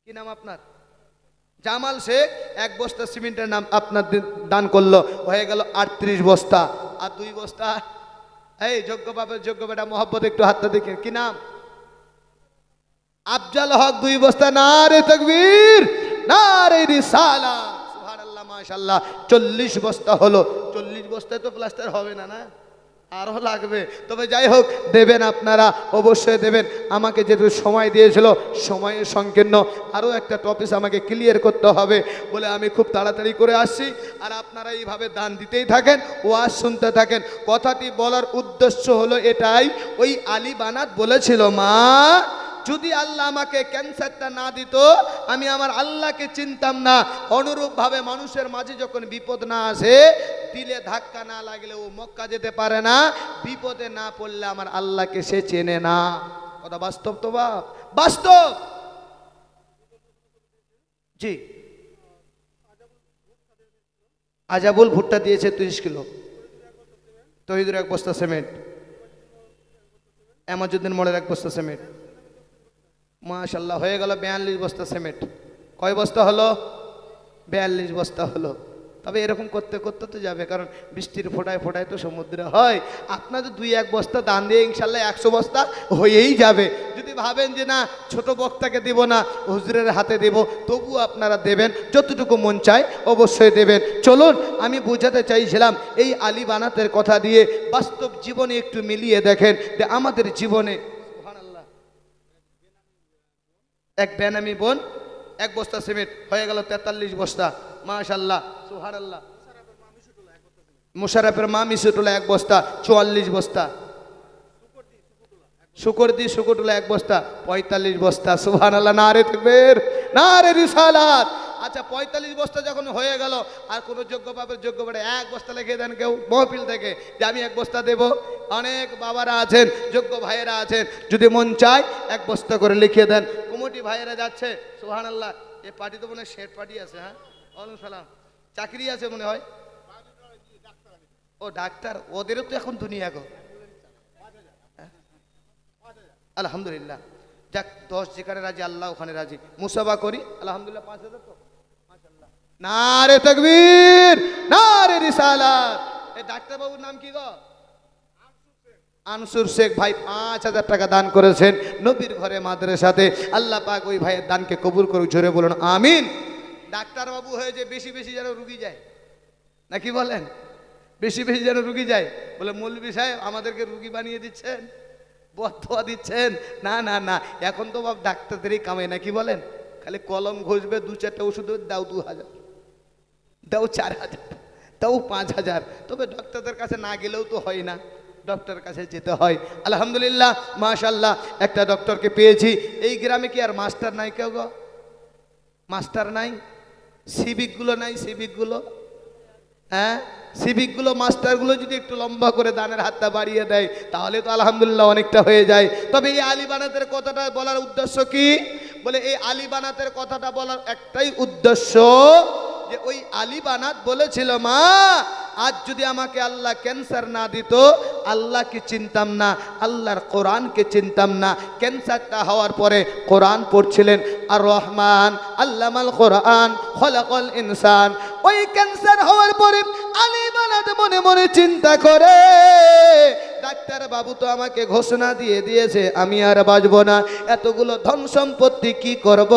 কি নাম আপনার? জামাল শেখ। 1 বস্তা সিমেন্টের নাম আপনার দান করলো, হয়ে গেল 38 বস্তা। আর 2 বস্তা এই যোগ্য বাপের যোগ্য বেটা মোহাব্বত একটু হাতটা দেখে, কি নাম? আফজাল হক। 2 বস্তা। নারে তাকবীর, নারে রিসালাত, সুবহানাল্লাহ, মাশাআল্লাহ। 40 বস্তা হলো। 40 বস্তায় তো প্লাস্টার হবে না, না আরো লাগবে। তবে যাই হোক, দেবেন আপনারা, অবশ্যই দেবেন। আমাকে যেহেতু সময় দিয়েছিল, সময়ের সংকীর্ণ, আরও একটা টপিক আমাকে ক্লিয়ার করতে হবে বলে আমি খুব তাড়াতাড়ি করে আসছি। আর আপনারা এইভাবে দান দিতেই থাকেন, ওয়াজ শুনতে থাকেন। কথাটি বলার উদ্দেশ্য হলো এটাই, ওই আলী বানাত বলেছিল, মা যদি আল্লাহ আমাকে ক্যান্সারটা না দিত, আমি আমার আল্লাহকে চিনতাম না। অনুরূপভাবে মানুষের মাঝে যখন বিপদ না আসে, দিলে ধাক্কা না লাগলে ও মক্কা যেতে পারে না, বিপদে না পড়লে আমার আল্লাহকে সে চেনে না। কথা বাস্তব তো বাপ, বাস্তব। জি, আজাবুল ভুট্টা দিয়েছে 30 কিলো, তহিদুর 1 বস্তা সিমেন্ট, এমাজুদ্দিন মোড়ের 1 বস্তা সিমেন্ট, মাশাল্লাহ, হয়ে গেল 42 বস্তা সিমেন্ট। কয় বস্তা হলো? 42 বস্তা হলো। তবে এরকম করতে করতে তো যাবে, কারণ বৃষ্টির ফোঁটায় ফোঁটায় তো সমুদ্র হয়। আপনাদের 2-1 বস্তা দান দিয়ে ইনশাল্লাহ 100 বস্তা হয়েই যাবে। যদি ভাবেন যে না ছোট বক্তাকে দেব না, হুজুরের হাতে দেব, তবু আপনারা দেবেন, যতটুকু মন চায় অবশ্যই দেবেন। চলুন, আমি বোঝাতে চাইছিলাম এই আলী বানাতের কথা দিয়ে বাস্তব জীবনে একটু মিলিয়ে দেখেন যে আমাদের জীবনে সুবহানাল্লাহ, এক বেনামি বোন 1 বস্তা সিমেন্ট হয়ে গেল 43 বস্তা। মাশাল্লাহ, সুবহানাল্লাহ। মুশারফের মা মিশুটুলা 1 বস্তা 44 বস্তা। শুকরদি শুকুরটুলা 1 বস্তা 45 বস্তা। সুবহানাল্লাহ, নারে তাকবীর, নারে রিসালাত। আচ্ছা, 45 বস্তা যখন হয়ে গেল, আর কোন যোগ্য বাবার যোগ্য বাড়ে 1 বস্তা লিখে দেন কেউ মহফিল থেকে যে আমি 1 বস্তা দেব। অনেক বাবারা আছেন, যোগ্য ভাইয়েরা আছেন, যদি মন চায় 1 বস্তা করে লিখে দেন। কমিটি ভাইয়েরা যাচ্ছে, সুবহানাল্লাহ। এই পার্টি তো মনে হয় শেড পার্টি আছে। হ্যাঁ, ওয়ালাইকুম সালাম। চাকরি আছে মনে হয়। ও ডাক্তার, ওদেরও তো এখন দুনিয়া গো। আলহামদুলিল্লাহ, যাক 10 যেখানে রাজি আল্লাহ ওখানে রাজি। মুসাফা করি আলহামদুলিল্লাহ। 5000 তো মাশাআল্লাহ। নারে তাকবীর, নারে রিসালাত। এই ডাক্তার বাবুর নাম কি গো? আনসুর শেখ ভাই 5000 টাকা দান করেছেন নবীর ঘরে মাদ্রাসাতে। আল্লাহ পাক ওই ভাইয়ের দানকে কবুল করুক, জোরে বলুন আমিন। ডাক্তার বাবু হয়ে যে বেশি বেশি যেন রুগী যায়, নাকি বলেন? বেশি বেশি যেন রুগী যায়। বলে মৌলভী সাহেব আমাদেরকে রুগী বানিয়ে দিচ্ছেন, বদদোয়া দিচ্ছেন। না না না, এখন তো বাপ ডাক্তারদেরই কামাই, নাকি বলেন? খালি কলম ঘষবে, 2-4টা ওষুধ দাও 2000, দাও 4000, দাও 5000। তবে ডাক্তারদের কাছে না গেলেও তো হয় না, ডক্টরের কাছে যেতে হয়। আলহামদুলিল্লাহ, মাশাআল্লাহ, একটা ডক্টরকে পেয়েছি। এই গ্রামে কি আর মাস্টার নাই কেউ গো? মাস্টার নাই? সিভিকগুলো নাই? সিভিকগুলো, হ্যাঁ, সিভিকগুলো মাস্টারগুলো যদি একটু লম্বা করে দানের হাতটা বাড়িয়ে দেয়, তাহলে তো আলহামদুলিল্লাহ অনেকটা হয়ে যায়। তবে এই আলী বানাতের কথাটা বলার উদ্দেশ্য কি? বলে এই আলী বানাতের কথাটা বলার একটাই উদ্দেশ্য যে ওই আলী বানাত বলেছিল, মা আজ যদি আমাকে আল্লাহ ক্যান্সার না দিত, আল্লাহকে চিনতাম না, আল্লাহর কোরআনকে চিনতাম না। ক্যান্সারটা হওয়ার পরে কোরআন পড়ছিলেন, আর রহমান আল্লামাল কোরআন খলাকাল ইনসান। ওই ক্যান্সার হওয়ার পরে আলী বানাত মনে মনে চিন্তা করে, ডাক্তার বাবু তো আমাকে ঘোষণা দিয়ে দিয়েছে আমি আর বাঁচব না, এতগুলো ধন সম্পত্তি কি করব?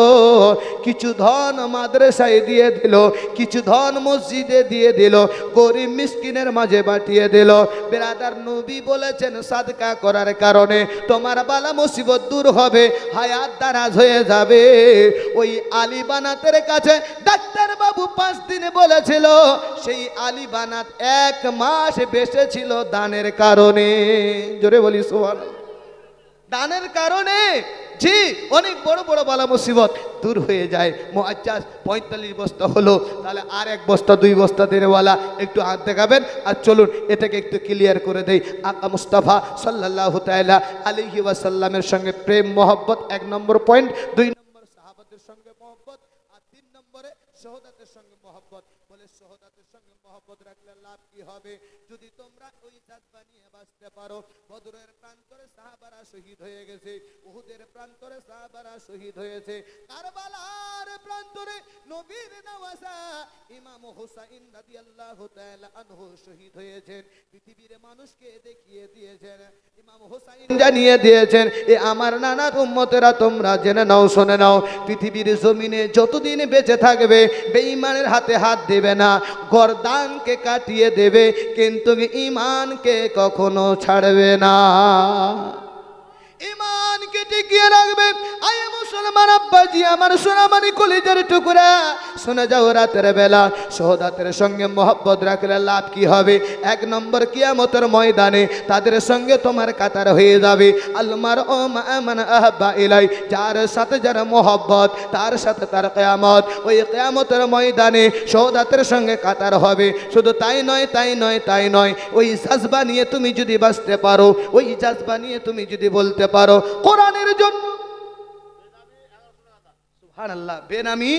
কিছু ধন মাদ্রাসায় দিয়ে দিল, কিছু ধন মসজিদে দিয়ে দিল, গরিব মিসকিনের মাঝে বাটিয়ে দিল। বেরাদার, নবী বলেছেন সাদকা করার কারণে তোমার বালা মুসিবত দূর হবে, হায়াত দারাজ হয়ে যাবে। ওই আলী বানাতের কাছে ডাক্তার বাবু 5 দিনে বলেছিল, সেই আলী বানাত 1 মাস বেঁচেছিল দানের কারণে। জোরে বলি সুবহানাল্লাহ। দানের কারণে জি অনেক বড় বড় বালা মুসিবত দূর হয়ে যায়। মুআজ্জাজ 45 বস্তা হলো, তাহলে আর 1 বস্তা 2 বস্তা দেনেওয়ালা একটু হাত দেখাবেন। আর চলুন এটাকে একটু ক্লিয়ার করে দেই। আকা মুস্তাফা সাল্লাল্লাহু তাআলা আলাইহি ওয়াসাল্লামের সঙ্গে প্রেম মহব্বত 1 নম্বর পয়েন্ট, 2 নম্বর সাহাবাদের সঙ্গে মহব্বত, আর 3 নম্বরে শাহাদাতের সঙ্গে মহব্বত। বলে শাহাদাতের সঙ্গে মহব্বত রাখলে লাভ কি হবে? যদি তোমরা ওই জাত বানিয়ে বাঁচতে পারো। বদরের প্রান্তরে সাহাবারা শহীদ হয়ে গেছে, উহুদের প্রান্তরে সাহাবারা শহীদ হয়েছে, কারবালার প্রান্তরে নবীর নওয়াজা ইমাম হুসাইন রাদিয়াল্লাহু তাআলা আনহু শহীদ হয়েছেন। পৃথিবীর মানুষকে দেখিয়ে দিয়েছেন, ইমাম হুসাইন জানিয়ে দিয়েছেন, এ আমার নানার উম্মতেরা তোমরা জেনে নাও, শুনে নাও, পৃথিবীর জমিনে যতদিন বেঁচে থাকবে বেঈমানের হাতে হাত দেবে না, গর্দানকে কাটিয়ে দেবে, কিন্তু ঈমানকে কখনো ছাড়বে না। ঈমানকে টিকিয়ে রাখবেন। আয় মুসলমান আব্বাজি, আমার সোনামানি কলিজার টুকরা, শুনে যাও, রাতের বেলা শাহাদাতের সঙ্গে মহব্বত রাখলে লাভ কি হবে? 1 নম্বর, কিয়ামতের ময়দানে তাদের সঙ্গে তোমার কাতার হয়ে যাবে। আলমার ও মান আহাব্বা ইলাই, যার সাথে যার মহব্বত তার সাথে তার কিয়ামত। ওই কিয়ামতের ময়দানে শাহাদাতের সঙ্গে কাতার হবে। শুধু তাই নয়, তাই নয়, তাই নয়, ওই জাজবা নিয়ে তুমি যদি বাঁচতে পারো, ওই জাজবা নিয়ে তুমি যদি বলতে পারো কোরআনের জন্য সুবহানাল্লাহ, বেনামি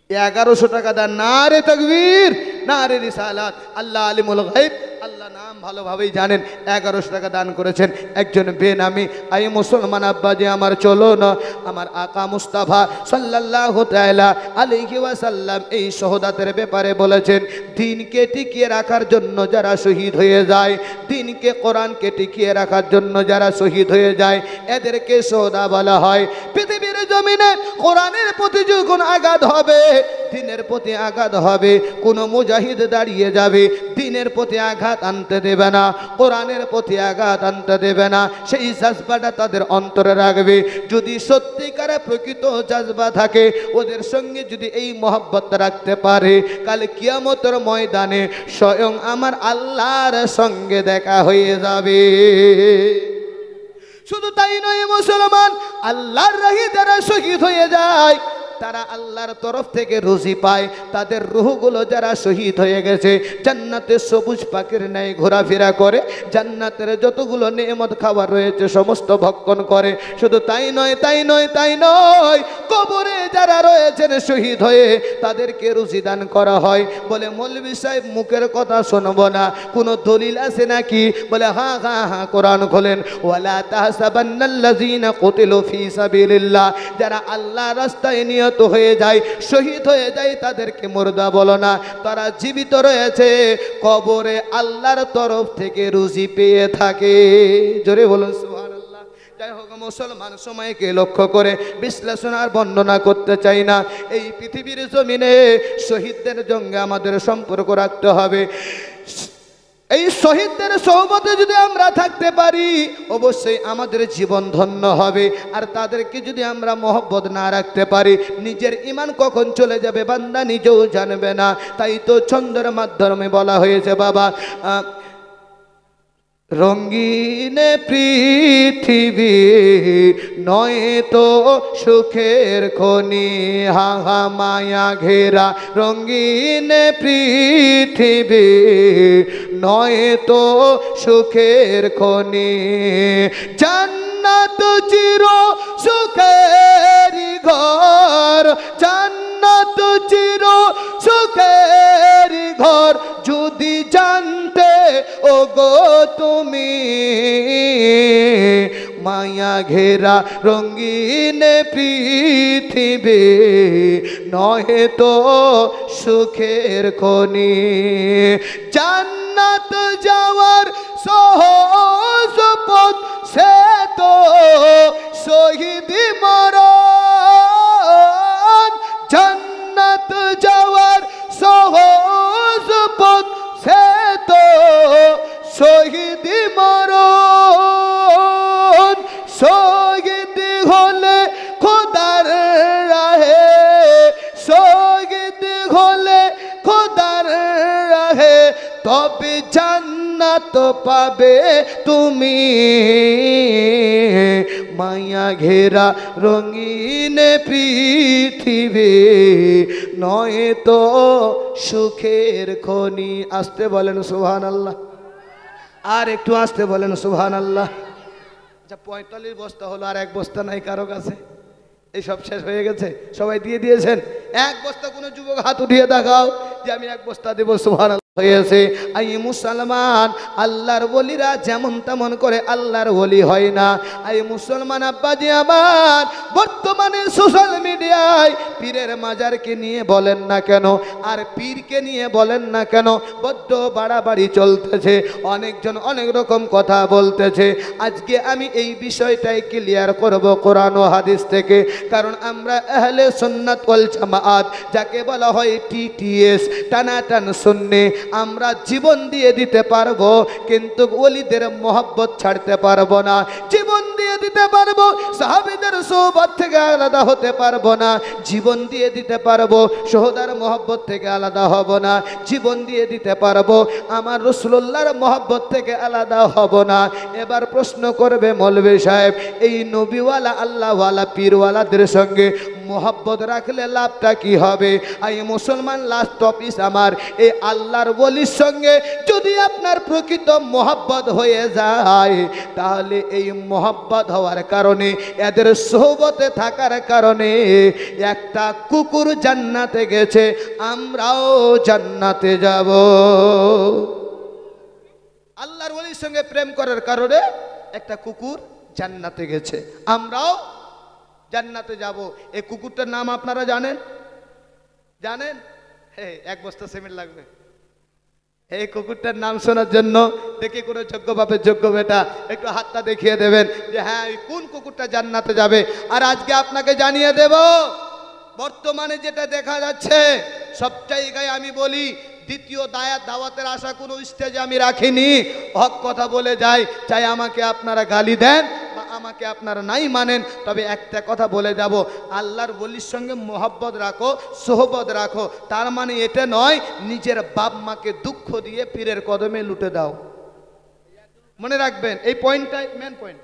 1100 টাকা দান। নারে তাকবীর, নারে রিসালাত। আল্লাহ আলিমুল গায়ব, আল্লাহ নাম ভালোভাবেই জানেন, 1100 টাকা দান করেছেন একজন বেনামি। আই মুসলমান আব্বাজি আমার, চলো না, আমার আকা মুস্তাফা সাল্লাল্লাহু তাআলা আলাইহি ওয়াসাল্লাম এই শাহাদাতের ব্যাপারে বলেছেন, দিনকে টিকিয়ে রাখার জন্য যারা শহীদ হয়ে যায়, দিনকে কোরআনকে টিকিয়ে রাখার জন্য যারা শহীদ হয়ে যায়, এদেরকে শাহাদা বলা হয়। পৃথিবীর জমিনে কোরআনের প্রতি যখন আঘাত হবে, দিনের প্রতি আঘাত হবে, কোনো মুজাহিদ দাঁড়িয়ে যাবে, দিনের প্রতি আঘাত আনতে দেবে না, কোরআনের প্রতি আঘাত আনতে দেবে না, সেই জাজবাটা তাদের অন্তরে রাখবে। যদি সত্যিকারে প্রকৃত জাজবা থাকে, ওদের সঙ্গে যদি এই মহব্বত রাখতে পারে, কাল কিয়ামতের ময়দানে স্বয়ং আমার আল্লাহর সঙ্গে দেখা হয়ে যাবে। শুধু তাই নয় মুসলমান, আল্লাহর রাহে যারা শহীদ হয়ে যায়, তারা আল্লাহর তরফ থেকে রুজি পায়। তাদের রূহগুলো যারা শহীদ হয়ে গেছে, জান্নাতে সবুজ পাখির ন্যায় ঘোরাফেরা করে, জান্নাতের যতগুলো নেয়ামত খাবার রয়েছে সমস্ত ভক্ষণ করে। শুধু তাই নয়, তাই নয়, তাই নয়, কবরে যারা রয়েছেন শহীদ হয়ে, তাদেরকে রুজি দান করা হয়। বলে মৌলভী সাহেব মুখের কথা শুনবো না, কোনো দলিল আছে নাকি? বলে হ্যাঁ হ্যাঁ হ্যাঁ, কোরআন খোলেন। ওয়ালা তাহসাবান্নাল্লাযীনা কুতিলু ফী সাবিলিল্লাহ, যারা আল্লাহ রাস্তায় নিয়ে হয়ে যায়, শহীদ হয়ে যায়, তাদেরকে মুর্দা বলো না, তারা জীবিত রয়েছে, কবরে আল্লাহর তরফ থেকে রুজি পেয়ে থাকে। জোরে বলুন সুবহানাল্লাহ। যাই হোক মুসলমান, সময়কে লক্ষ্য করে বিশ্লেষণ আর বর্ণনা করতে চাই না। এই পৃথিবীর জমিনে শহীদদের সঙ্গে আমাদের সম্পর্ক রাখতে হবে। এই শহীদদের সোহবতে যদি আমরা থাকতে পারি, অবশ্যই আমাদের জীবন ধন্য হবে। আর তাদেরকে যদি আমরা মহব্বত না রাখতে পারি, নিজের ঈমান কখন চলে যাবে বান্দা নিজেও জানবে না। তাই তো ছন্দের মাধ্যমে বলা হয়েছে, বাবা রঙিন পৃথিবী নয় তো সুখের খনি, হা হা মায়া ঘেরা রঙিন পৃথিবী নয় তো সুখের খনি, জান্নাত চির সুখের ঘর, জান্নাত চির সুখের ঘর, যদি জানতে ও গো তুমি মায়া ঘেরা রঙিন পৃথিবী নয় তো সুখের খনি, জান্নাত যাওয়ার সহজ পথ সে তো শহীদি মরণ, জান্নাত যাওয়ার সহজ পথ সে তো শহীদি মরণ, শহীদ হলে খোদার রাহে, শহীদ হলে খোদার রাহে, তবে জান্নাত পাবে তুমি মায়া ঘেরা রঙিন পৃথিবী নয় তো সুখের খনি। আসতে বলেন সুবহানাল্লাহ, আর একটু আসতে বলেন সুবহানাল্লাহ। আচ্ছা 45 বস্তা হলো, আর এক বস্তা নাই কারো কাছে? এই সব শেষ হয়ে গেছে, সবাই দিয়ে দিয়েছেন? এক বস্তা কোনো যুবক হাত উঠিয়ে দেখাও যে আমি এক বস্তা দেবো। সুবহানাল্লাহ হয়েছে। আই মুসলমান, আল্লাহর ওলিরা যেমন তেমন করে আল্লাহর ওলি হয় না। আই মুসলমান আব্বাজি আমার, বর্তমানে সোশ্যাল মিডিয়ায় পীরের মাজারকে নিয়ে বলেন না কেন, আর পীরকে নিয়ে বলেন না কেন, বড্ড বাড়াবাড়ি চলতেছে, অনেকজন অনেক রকম কথা বলতেছে। আজকে আমি এই বিষয়টাই ক্লিয়ার করব কোরআন ও হাদিস থেকে, কারণ আমরা আহলে সুন্নাত ওয়াল জামাআত, যাকে বলা হয় টিটিএস, টানাটান সুন্নি, আমরা জীবন দিয়ে দিতে পারবো, কিন্তু ওলিদের মহব্বত ছাড়তে পারবো না। জীবন দিয়ে দিতে পারবো, সাহাবীদের সোহবত থেকে আলাদা হতে পারবো না। জীবন দিয়ে দিতে পারবো, শহীদার মহব্বত থেকে আলাদা হব না। জীবন দিয়ে দিতে পারবো, আমার রাসূলুল্লাহর মহব্বত থেকে আলাদা হব না। এবার প্রশ্ন করবে মৌলভী সাহেব, এই নবীওয়ালা আল্লাহওয়ালা পীরওয়ালাদের সঙ্গে মহব্বত রাখলে লাভটা কি হবে? আই মুসলমান, লাস্ট টপিক আমার, এই আল্লাহর ওলির সঙ্গে যদি আপনার প্রকৃত মহব্বত হয়ে যায়, তাহলে এই মহব্বত হওয়ার কারণে, এদের সোহবতে থাকার কারণে একটা কুকুর জান্নাতে গেছে, আমরাও জান্নাতে যাব। নবীর সঙ্গে প্রেম করার কারণে একটা কুকুর জান্নাতে গেছে, আমরাও জান্নাতে যাব। এই কুকুরটার নাম আপনারা জানেন? জানেন? হ্যাঁ, এক বস্তা সিমেন্ট লাগবে এই কুকুরটার নাম শোনার জন্য। দেখি কোনো যোগ্য বাপের যোগ্য বেটা একটু হাতটা দেখিয়ে দেবেন যে হ্যাঁ কোন কুকুরটা জান্নাতে যাবে। আর আজকে আপনাকে জানিয়ে দেব, বর্তমানে যেটা দেখা যাচ্ছে সব জায়গায় আমি বলি, দ্বিতীয় দাওয়াতের আশা কোনো স্টেজে আমি রাখিনি। হক কথা বলে যাই, চাই আমাকে আপনারা গালি দেন বা আমাকে আপনারা নাই মানেন, তবে একটা কথা বলে যাব, আল্লাহর ওলির সঙ্গে মোহাব্বত রাখো, সোহবত রাখো। তার মানে এটা নয় নিজের বাপ মাকে দুঃখ দিয়ে পীরের কদমে লুটে দাও। মনে রাখবেন এই পয়েন্টটাই মেন পয়েন্ট।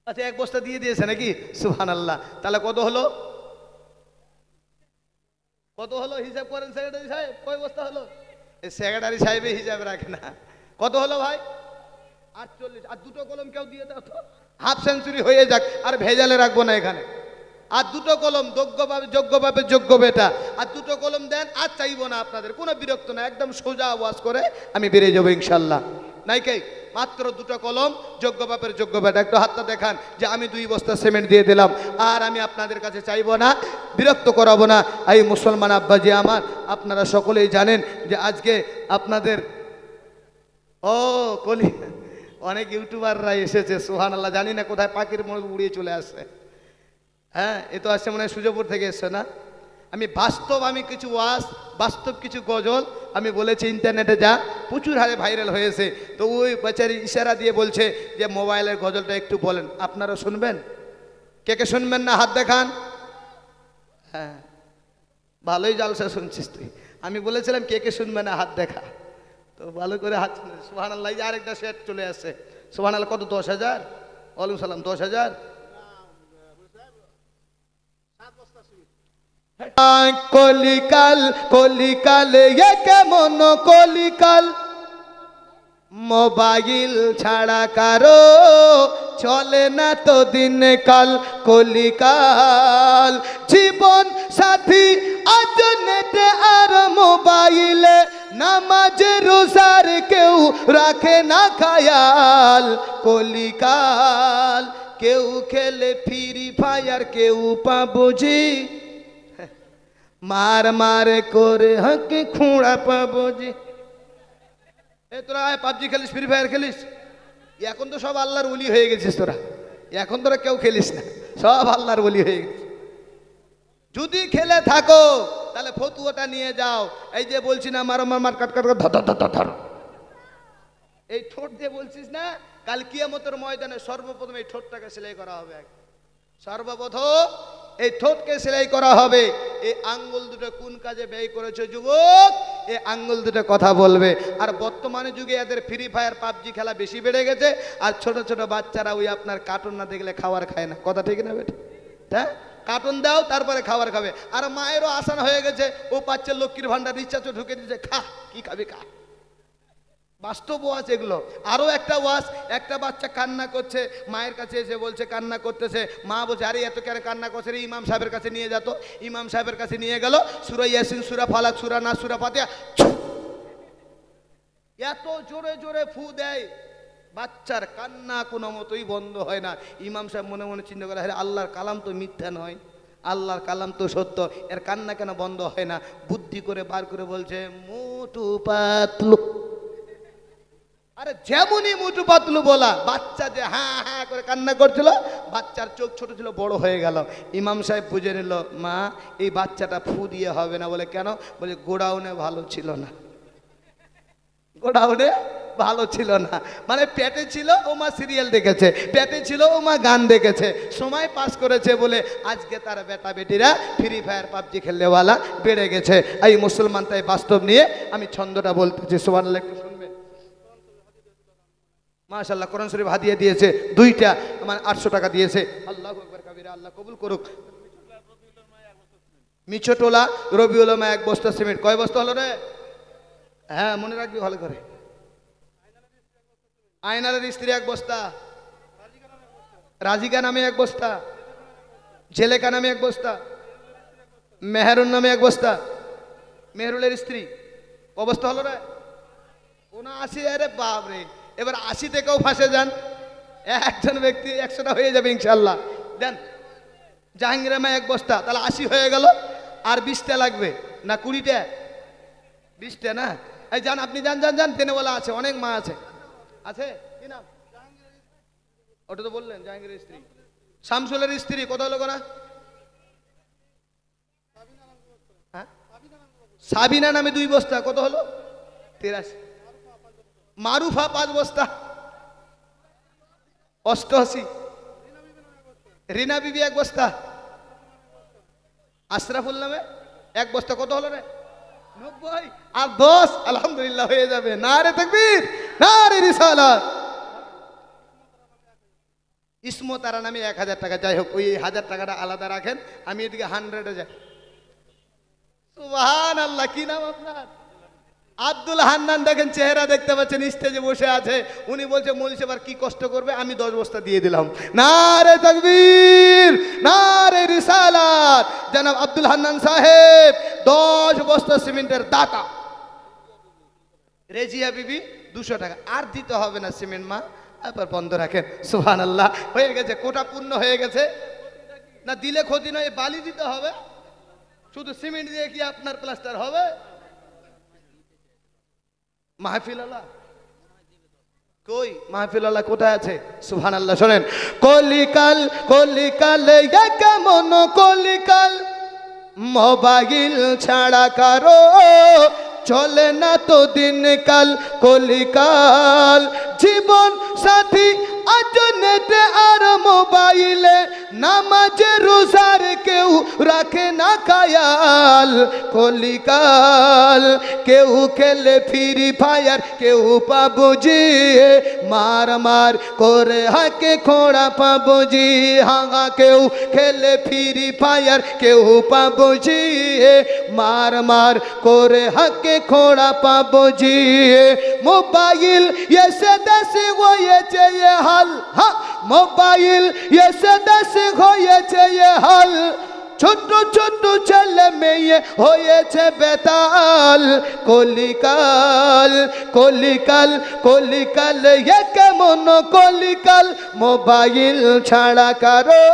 আচ্ছা, এক বস্তা দিয়ে দিয়েছে নাকি? সুবহানাল্লাহ। তাহলে কত হলো? কত হলো হিসাব করেন সেক্রেটারি সাহেব, কয় বস্তা হলো? এই সেক্রেটারি সাহেবে হিসাব রাখে না। কত হলো ভাই? 48। আর দুটো কলম কেউ দিয়ে দাও তো, হাফ সেঞ্চুরি হয়ে যাক, আর ভেজালে রাখবো না এখানে। আর দুটো কলম, যোগ্য বাপের যোগ্য বেটা, আর দুটো কলম দেন। আর চাইবো না আপনাদের কোনো বিরক্ত না, একদম সোজা আওয়াজ করে আমি বেরিয়ে যাবো ইনশাল্লাহ। নাই কে মাত্র দুটো কলম, যোগ্য বাপের যোগ্য বেটা, একটু হাতটা দেখান যে আমি 2 বস্তা সিমেন্ট দিয়ে দিলাম। আর আমি আপনাদের কাছে চাইবো না, বিরক্ত করাবো না। এই মুসলমান আব্বাজি আমার, আপনারা সকলেই জানেন যে আজকে আপনাদের কলি অনেক ইউটিউবাররা এসেছে, সুবহানাল্লাহ। জানি না কোথায় পাখির মনে উড়িয়ে চলে আসছে। হ্যাঁ, এ তো আসছে মনে হয় সুজপুর থেকে এসছে না? আমি কিছু ওয়াজ, বাস্তব কিছু গজল আমি বলেছি, ইন্টারনেটে যা প্রচুর হারে ভাইরাল হয়েছে। তো ওই বেচারি ইশারা দিয়ে বলছে যে মোবাইলের গজলটা একটু বলেন। আপনারা শুনবেন? কে কে শুনবেন না হাত দেখান। হ্যাঁ, ভালোই জালসা শুনছিস তুই। আমি বলেছিলাম কে কে শুনবে না হাত দেখা, তো ভালো করে হাত। সুবহানাল্লাহ। আরেকটা সেট চলে আসছে। সুবহানাল্লাহ। কত? 10,000? ওয়ালাইকুম সালাম। 10,000? কলিকাল কলিকাল এ কেমন কলিকাল, মোবাইল ছাড়া কারো চলে না তো দিন কাল। কলিকাল জীবন সাথী আজ নেটে আর মোবাইলে, নামাজ রোজার কেউ রাখে না খায়াল। কলিকাল কেউ খেলে ফ্রি ফায়ার, কেউ পাবজি, মার মারে করে হাঁকে খুঁড়া পাবজি। তোরা পাবজি খেলিস, ফ্রি ফায়ার খেলিস? এখন তো সব আল্লাহর ওলি হয়ে গেছিস তোরা। এখন তোরা কেউ খেলিস না, সব আল্লাহর ওলি হয়ে গেছিস। যদি খেলে থাকো তাহলে ফতুয়াটা নিয়ে যাও। এই যে বলছি না মার মার মার কাট কাট ধর, এই ঠোঁট দিয়ে বলছিস না, কাল কিয়ামতের ময়দানে সর্বপ্রথম এই ঠোঁটটাকে সেলাই করা হবে। সর্বপ্রথম এই ঠোঁটকে সেলাই করা হবে। এই আঙ্গুল দুটো কোন কাজে ব্যয় করেছে যুবক, এই আঙ্গুল দুটো কথা বলবে। আর বর্তমানে যুগে এদের ফ্রি ফায়ার পাবজি খেলা বেশি বেড়ে গেছে। আর ছোট ছোট বাচ্চারা ওই আপনার কার্টুন না দেখলে খাবার খায় না। কথা ঠিক না বেটা? হ্যাঁ, কার্টুন দাও তারপরে খাবার খাবে। আর মায়েরও আসান হয়ে গেছে, ও পাচ্ছে লক্ষ্মীর ভান্ডার রিচার্জও ঢুকে দিচ্ছে, খা কি খাবি খা। বাস্তব ওয়াজ এগুলো। আরও একটা ওয়াজ, একটা বাচ্চা কান্না করছে, মায়ের কাছে এসে বলছে কান্না করতেছে। মা বলছে আরে এত কেন কান্না করছে রে, ইমাম সাহেবের কাছে নিয়ে যেত। ইমাম সাহেবের কাছে নিয়ে গেল, সূরা ইয়াসিন, সূরা ফালাক, সূরা নাস, সূরা ফাতিহা, এত জোরে জোরে ফু দেয়, বাচ্চার কান্না কোনো মতোই বন্ধ হয় না। ইমাম সাহেব মনে মনে চিন্তা করে, আরে আল্লাহর কালাম তো মিথ্যা নয়, আল্লাহর কালাম তো সত্য, এর কান্না কেন বন্ধ হয় না? বুদ্ধি করে বার করে বলছে মোটু পাতলু। আরে যেমনই মোটু পাতলু বলা, বাচ্চা যে হ্যাঁ হ্যাঁ করে কান্না করছিল, বাচ্চার চোখ ছোট ছিল বড় হয়ে গেল। ইমাম সাহেব বুঝে নিল, মা এই বাচ্চাটা ফু দিয়ে হবে না। বলে কেন? বলে গোডাউনে ভালো ছিল না, গোডাউনে ভালো ছিল না। মানে পেটে ছিল ও মা সিরিয়াল দেখেছে, পেটে ছিল ও মা গান দেখেছে, সময় পাস করেছে বলে আজকে তার বেটা বেটিরা ফ্রি ফায়ার পাবজি খেললেওয়ালা বেড়ে গেছে। এই মুসলমান, তাই বাস্তব নিয়ে আমি ছন্দটা বলতেছি। সুবহানাল্লাহ। একটু শুনবেন? মাশাআল্লাহ, কোরআন শরীফ হাদিয়া দিয়েছে 2টা, মানে 800 টাকা দিয়েছে। আল্লাহু আকবার কাবীরা, আল্লাহ কবুল করুক। মিছোটোলা রবিউল মা 1 বস্তা সিমেন্ট। কয় বস্তা হলো রে? হ্যাঁ মনে রাখবি ভালো করে। আয়নারের স্ত্রী 1 বস্তা, রাজিকা নামে 1 বস্তা, জেলেকা নামে 1 বস্তা, মেহরুন নামে 1 বস্তা। মেহরুলের স্ত্রী ক বস্তা হলো রে? 79। আরে বাপ রে, এবার 80 থেকেও ফাঁসে যান, একজন ব্যক্তি 100টা হয়ে যাবে ইনশাল্লাহ। দেন জাহাঙ্গীর মা 1 বস্তা, তাহলে 80 হয়ে গেল। আর 20টা লাগবে না 20টা? 20টা না? এই যান, আপনি যান যান যান, তেনেওয়ালা আছে, অনেক মা আছে। আছে কি নাম? ওটা তো বললেন জাহাঙ্গীরের স্ত্রী, শামসুলের স্ত্রী। কত হলো না? হ্যাঁ, সাবিনা নামে 2 বস্তা। কত হলো? 83। মারুফা 5 বস্তা, 88। রিনা বিবি 1 বস্তা, আশরাফুল নামে 1 বস্তা। কত হলো রে? 90। আর 10 আলহামদুলিল্লাহ হয়ে যাবে। নারে তাকবীর, নারে রিসালাত। ইসমতারা নামে 1000 টাকা। যাই হোক, ওই 1000 টাকাটা আলাদা রাখেন, আমি এদিকে 100-এ যাই। সুবহানাল্লাহ। কি নাম আপনার? আব্দুল হান্নান। দেখেন চেহারা দেখতে পাচ্ছেন, স্টেজে বসে আছে। উনি বলছে মৌলভী সাহেব আর কি কষ্ট করবে, আমি 10 বস্তা দিয়ে দিলাম। নারে তাকবীর, নারে রিসালাত। জনাব আব্দুল হান্নান সাহেব 10 বস্তা সিমেন্টের দাতা। রেজিয়া বিবি 200 টাকা। আর দিতে হবে না সিমেন্ট মা, এবার বন্ধ রাখেন। সুবহানাল্লাহ। হয়ে গেছে, কোটা পূর্ণ হয়ে গেছে। না দিলে ক্ষতি নয়, বালি দিতে হবে। শুধু সিমেন্ট দিয়ে কি আপনার প্লাস্টার হবে? মাহফিল আল্লাহ কই? মাহফিল আল্লাহ কোথায় আছে? সুবহানাল্লাহ। শোনেন, কলিকাল কলিকাল কেমন কলিকাল, মোবাইল ছাড়া কারো চলে না তো দিনকাল। কলিকাল জীবন সাথী আজ নেটে আর মোবাইলে, নামাজে রোজার কেউ রাখে না খায়াল। কলিকাল কেউ খেলে ফ্রি ফায়ার, কেউ পাবজি মার মার করে হাকে খোঁড়া পাবজি। হাঙা কেউ খেলে ফ্রি ফায়ার, কেউ পাবজি মার মার করে হাকে খোঁড়া পাবজি। মোবাইল এসে দেশে হয়েছে এ হাল, হ্যাঁ মোবাইল এসে দেশে হয়েছে এ হাল। ছোট ছোট ছেলে মেয়ে হয়েছে বেতাল। কলিকাল কলিকাল কলিকাল এ কেমন কলিকাল, মোবাইল ছাড়া কারো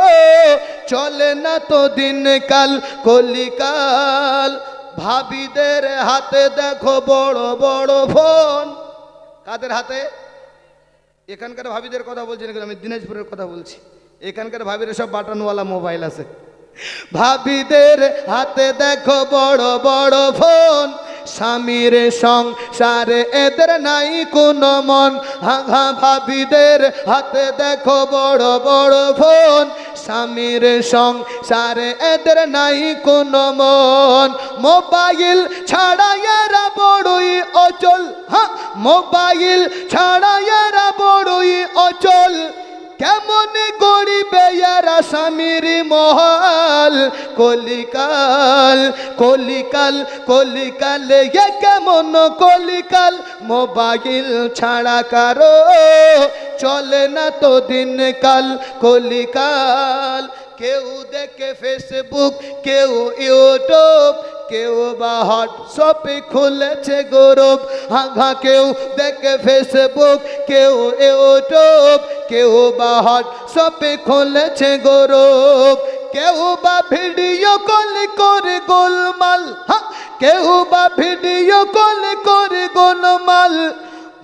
চলে না তো দিনকাল। কলিকাল ভাবিদের হাতে দেখো বড় বড় ফোন। কাদের হাতে? এখানকার ভাবিদের কথা বলছি না, আমি দিনাজপুরের কথা বলছি। এখানকার ভাবিরা সব বাটনওয়ালা মোবাইল আছে। ভাবিদের হাতে দেখো বড় বড় ফোন, স্বামীর সংসারে এদের নাই কোনো মন। হাঘা ভাবিদের হাতে দেখো বড় বড় ফোন, স্বামীর সংসারে এদের নাই কোনো মন। মোবাইল ছাড়া এরা বড়ই অচল, হ্যাঁ মোবাইল ছাড়া এরা বড়ই অচল। কেমন গরিবে এরা স্বামীর মহল। কলিকাল কলিকাল কলিকাল এ কেমন কলিকাল, মোবাইল ছাড়া কারো চলে না তো দিনকাল। কলিকাল কেউ দেখে ফেসবুক, কেউ ইউটিউব, কেউ বা হোয়াটসঅ্যাপে খুলেছে গ্রুপ। হাঘা কেউ দেখে ফেসবুক, কেউ ইউটিউব, কেউ বা হোয়াটসঅ্যাপে খুলেছে গ্রুপ। কেউ বা ভিডিও কল করে গোলমাল, হ্যাঁ কেউ বা ভিডিও কল করে গোলমাল।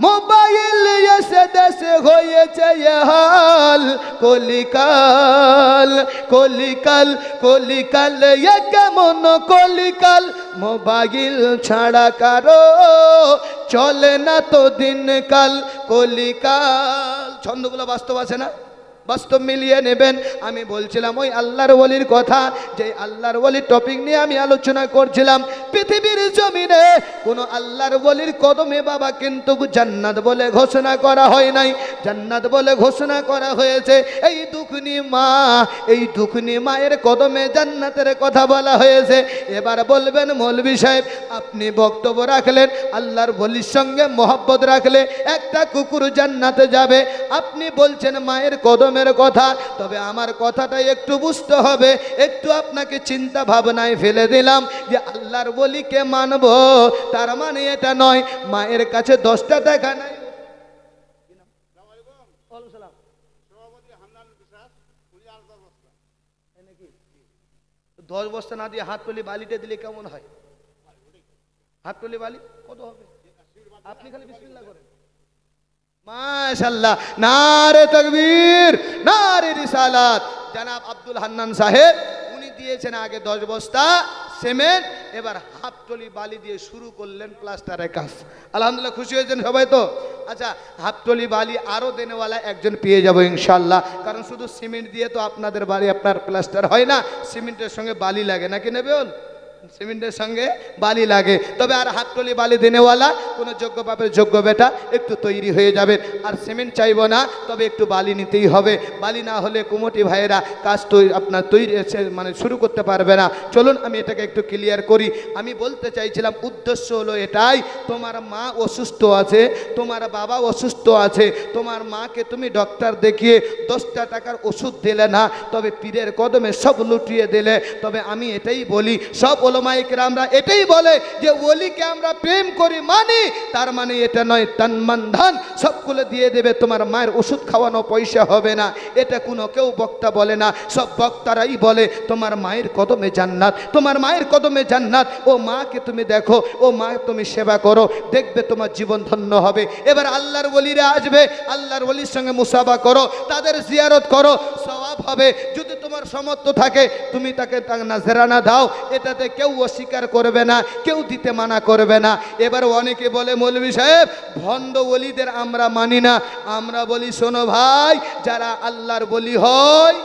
মোবাইল এসে দেশে হয়েছে এ হাল। কলিকাল কলিকাল কলিকাল এ কেমন কলিকাল, মোবাইল ছাড়া কারো চলে না তো দিনকাল। কলিকাল ছন্দগুলো বাস্তব আছে না? বাস্তব মিলিয়ে নেবেন। আমি বলছিলাম ওই আল্লাহর ওলির কথা, যে আল্লাহর ওলির টপিক নিয়ে আমি আলোচনা করছিলাম। পৃথিবীর জমিনে কোন আল্লাহর ওলির কদমে বাবা কিন্তু জান্নাত বলে ঘোষণা করা হয় নাই, জান্নাত বলে ঘোষণা করা হয়েছে এই দুখনি মা, এই দুখনি মায়ের কদমে জান্নাতের কথা বলা হয়েছে। এবার বলবেন মৌলভী সাহেব আপনি বক্তব্য রাখলেন আল্লাহর ওলির সঙ্গে মহব্বত রাখলে একটা কুকুর জান্নাতে যাবে, আপনি বলছেন মায়ের কদমের কথা। তবে আমার কথাটা একটু বুঝতে হবে, একটু আপনাকে চিন্তা ভাবনায় ফেলে দিলাম যে আল্লাহর ওলিকে মানব, তার মানে এটা নয় মায়ের কাছে 10টা টাকা নাই। 10 বস্তা না দিয়ে হাততলি বালিটা দিলে কেমন হয়? হাততলি বালি কত হবে? আপনি খালি বিসমিল্লাহ করেন। মাশাআল্লাহ, নারে তাকবীর, নারে রিসালাত। জনাব আব্দুল হান্নান সাহেব উনি দিয়েছেন আগে 10 বস্তা সিমেন্ট, এবার হাফতলি বালি দিয়ে শুরু করলেন প্লাস্টারের কাজ। আলহামদুলিল্লাহ, খুশি হয়েছেন সবাই তো? আচ্ছা, হাফতলি বালি আরও দেনেওয়ালা একজন পেয়ে যাবো ইনশাল্লাহ, কারণ শুধু সিমেন্ট দিয়ে তো আপনাদের বাড়ি আপনার প্লাস্টার হয় না, সিমেন্টের সঙ্গে বালি লাগে নাকি নেবে? সিমেন্টের সঙ্গে বালি লাগে। তবে আর হাততলি বালি দেনেওয়ালা কোনো যোগ্য বাপের যোগ্য বেটা একটু তৈরি হয়ে যাবেন। আর সিমেন্ট চাইব না, তবে একটু বালি নিতেই হবে। বালি না হলে কুমটি ভাইয়েরা কাজ আপনার তৈরি মানে শুরু করতে পারবে না। চলুন আমি এটাকে একটু ক্লিয়ার করি। আমি বলতে চাইছিলাম উদ্দেশ্য হলো এটাই, তোমার মা অসুস্থ আছে, তোমার বাবা অসুস্থ আছে, তোমার মাকে তুমি ডক্টর দেখিয়ে 10টা টাকার ওষুধ দিলে না, তবে পীরের কদমে সব লুটিয়ে দিলে। তবে আমি এটাই বলি, সব ওলামায়ে কেরামরা এটাই বলে যে ওলিকে আমরা প্রেম করি মানি, তার মানে এটা নয় তন মন ধন সবগুলো দিয়ে দেবে, তোমার মায়ের ওষুধ খাওয়ানো পয়সা হবে না। এটা কোনো কেউ বক্তা বলে না, সব বক্তারাই বলে তোমার মায়ের কদমে জান্নাত, তোমার মায়ের কদমে জান্নাত। ও মাকে তুমি দেখো, ও মা তুমি সেবা করো, দেখবে তোমার জীবন ধন্য হবে। এবার আল্লাহর ওলিরা আসবে, আল্লাহর ওলির সঙ্গে মুসাফা করো, তাদের জিয়ারত করো, সওয়াব হবে। যদি তোমার সামর্থ্য থাকে তুমি তাকে নাজরানা দাও, এটাতে কেউ অস্বীকার করবে না, কেউ দিতে মানা করবে না। এবার অনেকে বলে মৌলভী সাহেব ভণ্ড ওলিদের আমরা মানি না। আমরা বলি শোনো ভাই, যারা আল্লাহর ওলি হয়,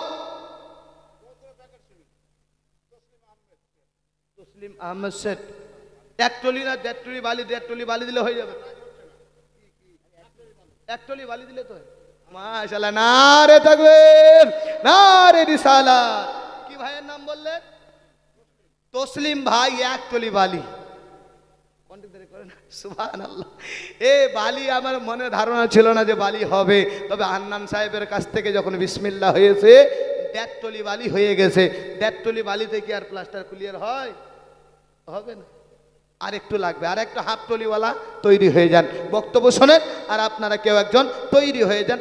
তসলিম আহমেদ শেঠ, একটলি না 1.5 বালি, 1.5 বালি দিলে হয়ে যাবে। 1 বালি দিলে তো মাশাআল্লাহ, নারে তাকবীর, নারে রিসালাত। কি ভাইয়ের নাম বললেন? তসলিম ভাই, 1 বালি। সুবহানাল্লাহ। এই বালি আমার মনে ধারণা ছিল না যে বালি হবে, তবে হান্নান সাহেবের কাছ থেকে যখন বিসমিল্লাহ হয়েছে 1.5 বালি হয়ে গেছে। 1.5 বালিতে কি আর প্লাস্টার ক্লিয়ার হয়? হবে না, আর একটু লাগবে। আর একটা হাফতলিওয়ালা তৈরি হয়ে যান, বক্তব্য শোনেন, আর আপনারা কেউ একজন তৈরি হয়ে যান।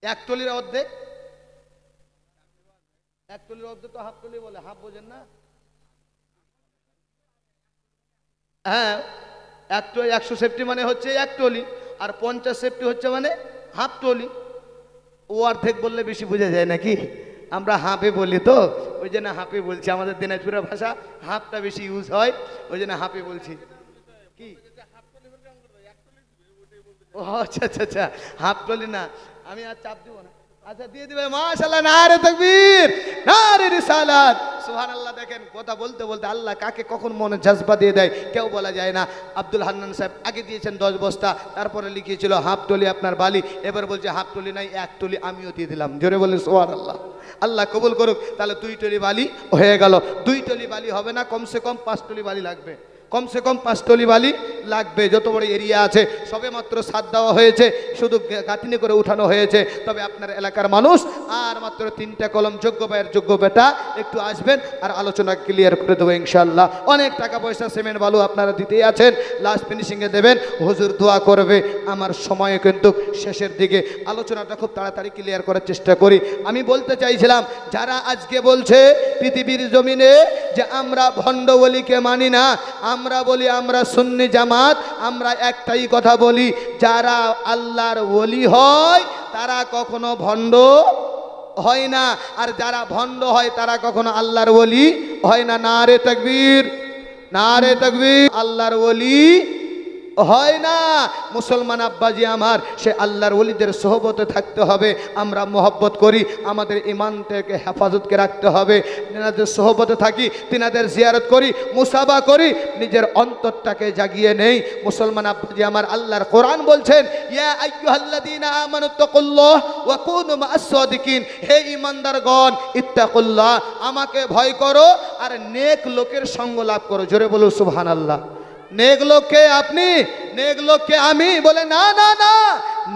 1 তলির অর্ধেক, 1 তলির অর্ধেক তো হাফতলি বলে, হাফ বোঝেন না? হ্যাঁ, 100 সেফটি মানে হচ্ছে 1 টলি, আর 50 সেফটি হচ্ছে মানে হাফ টলি। ও অর্ধেক বললে বেশি বোঝা যায় নাকি? আমরা হাফে বলি তো, ওই জন্য হাফে বলছি। আমাদের দিনাজপুরের ভাষা হাফটা বেশি ইউজ হয়, ওই জন্য হাফে বলছি। কি? ও আচ্ছা আচ্ছা আচ্ছা, হাফ টলি না, আমি আর চাপ দিব না। আচ্ছা দিয়ে দিবে। মাশাআল্লাহ, নারে তাকবীর, নারে রিসালাত, সুবহানাল্লাহ। দেখেন কথা বলতে বলতে আল্লাহ কাকে কখন মনে জজবা দিয়ে দেয় কেউ বলা যায় না। আব্দুল হান্নান সাহেব আগে দিয়েছেন 10 বস্তা, তারপরে লিখিয়েছিল হাফ টলি আপনার বালি, এবার বলছে হাফ টলি নাই 1 টলি আমিও দিয়ে দিলাম। জোরে বলেন সুবহানাল্লাহ। আল্লাহ কবুল করুক। তাহলে 2 টলি বালি হয়ে গেল। 2 টলি বালি হবে না, কমসে কম 5 টলি বালি লাগবে, কমসে কম 5 টলি বালি লাগবে। যত বড় এরিয়া আছে, সবে মাত্র সাত দেওয়া হয়েছে, শুধু গাঁথনি করে উঠানো হয়েছে। তবে আপনার এলাকার মানুষ আর মাত্র 3টা কলম, যোগ্য ভাইয়ের যোগ্য বেটা একটু আসবেন, আর আলোচনা ক্লিয়ার করে দেবো ইনশাল্লাহ। অনেক টাকা পয়সা সিমেন্ট বালু আপনারা দিতেই আছেন, লাস্ট ফিনিশিংয়ে দেবেন। হুজুর দোয়া করবে। আমার সময় কিন্তু শেষের দিকে, আলোচনাটা খুব তাড়াতাড়ি ক্লিয়ার করার চেষ্টা করি। আমি বলতে চাইছিলাম, যারা আজকে বলছে পৃথিবীর জমিনে যে আমরা ভণ্ড ওলিকে মানি না, আমরা বলি আমরা সুন্নি জামাত, আমরা একটাই কথা বলি, যারা আল্লাহর ওলি হয় তারা কখনো ভণ্ড হয় না, আর যারা ভণ্ড হয় তারা কখনো আল্লাহর ওলি হয় না। নারে তাকবীর, নারে তাকবীর। আল্লাহর ওলি হয় না। মুসলমান আব্বাজি আমার, সে আল্লাহর ওলিদের সোহবতে থাকতে হবে। আমরা মোহব্বত করি, আমাদের ইমানটাকে হেফাজতকে রাখতে হবে। তেনাদের সোহবতে থাকি, তেনাদের জিয়ারত করি, মুসাবা করি, নিজের অন্তরটাকে জাগিয়ে নেই। মুসলমান আব্বাজি আমার, আল্লাহর কোরআন বলছেন, ইয়া আইয়ুহাল্লাযীনা আমানুত্তাকুল্লাহ ওয়া কুনু মা'আস সাদিকিন, হে ঈমানদারগণ ইত্তাকুল্লাহ, আমাকে ভয় করো আর নেক লোকের সঙ্গ লাভ করো। জোরে বলো সুবহানাল্লাহ। নেক লোককে আপনি নেক লোককে আমি বলে না না না,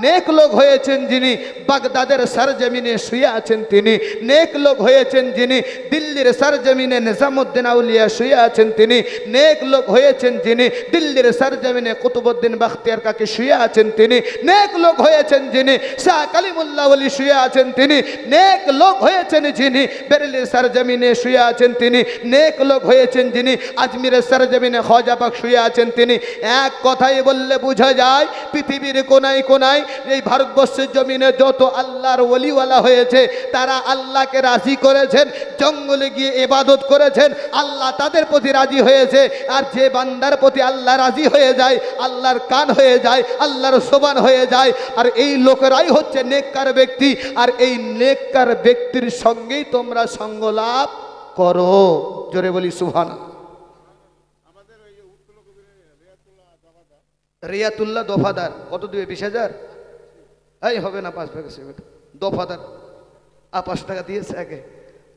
নেক লোক হয়েছেন যিনি বাগদাদের সরজমিনে শুয়ে আছেন তিনি, নেক লোক হয়েছেন যিনি দিল্লির সরজমিনে নিজামুদ্দিন আউলিয়া শুয়ে আছেন তিনি, নেক লোক হয়েছেন যিনি দিল্লির সরজমিনে কুতুবউদ্দিন বখতিয়ার কাকি শুয়ে আছেন তিনি, নেক লোক হয়েছেন যিনি শাহ কালিমুল্লাহ ওলি শুয়ে আছেন তিনি, নেক লোক হয়েছেন যিনি বেরেলির সরজমিনে শুয়ে আছেন তিনি, নেক লোক হয়েছেন যিনি আজমিরের সরজমিনে খ্বাজা পাক শুয়ে আছেন তিনি। এক কথাই বললে বোঝা যায় পৃথিবীর কোনায় কোনায় এই ভারতবর্ষের জমিনে যত আল্লাহর ওলিওয়ালা হয়েছে তারা আল্লাহকে রাজি করেছেন, জঙ্গলে গিয়ে ইবাদত করেছেন, আল্লাহ তাদের প্রতি রাজি হয়েছে। আর যে বান্দার প্রতি আল্লাহ রাজি হয়ে যায়, আল্লাহর কান হয়ে যায়, আল্লাহর সোবান হয়ে যায়, আর এই লোকেরাই হচ্ছে নেককার ব্যক্তি। আর এই নেককার ব্যক্তির সঙ্গেই তোমরা সঙ্গ লাভ করো। জোরে বলি সুবহানাল্লাহ। রিয়াতুল্লাহ দফাদার কত দিবে? 20,000? এই হবে না, 5 প্যাকেট সিমেন্ট দফাদার 5 টাকা দিয়েছে আগে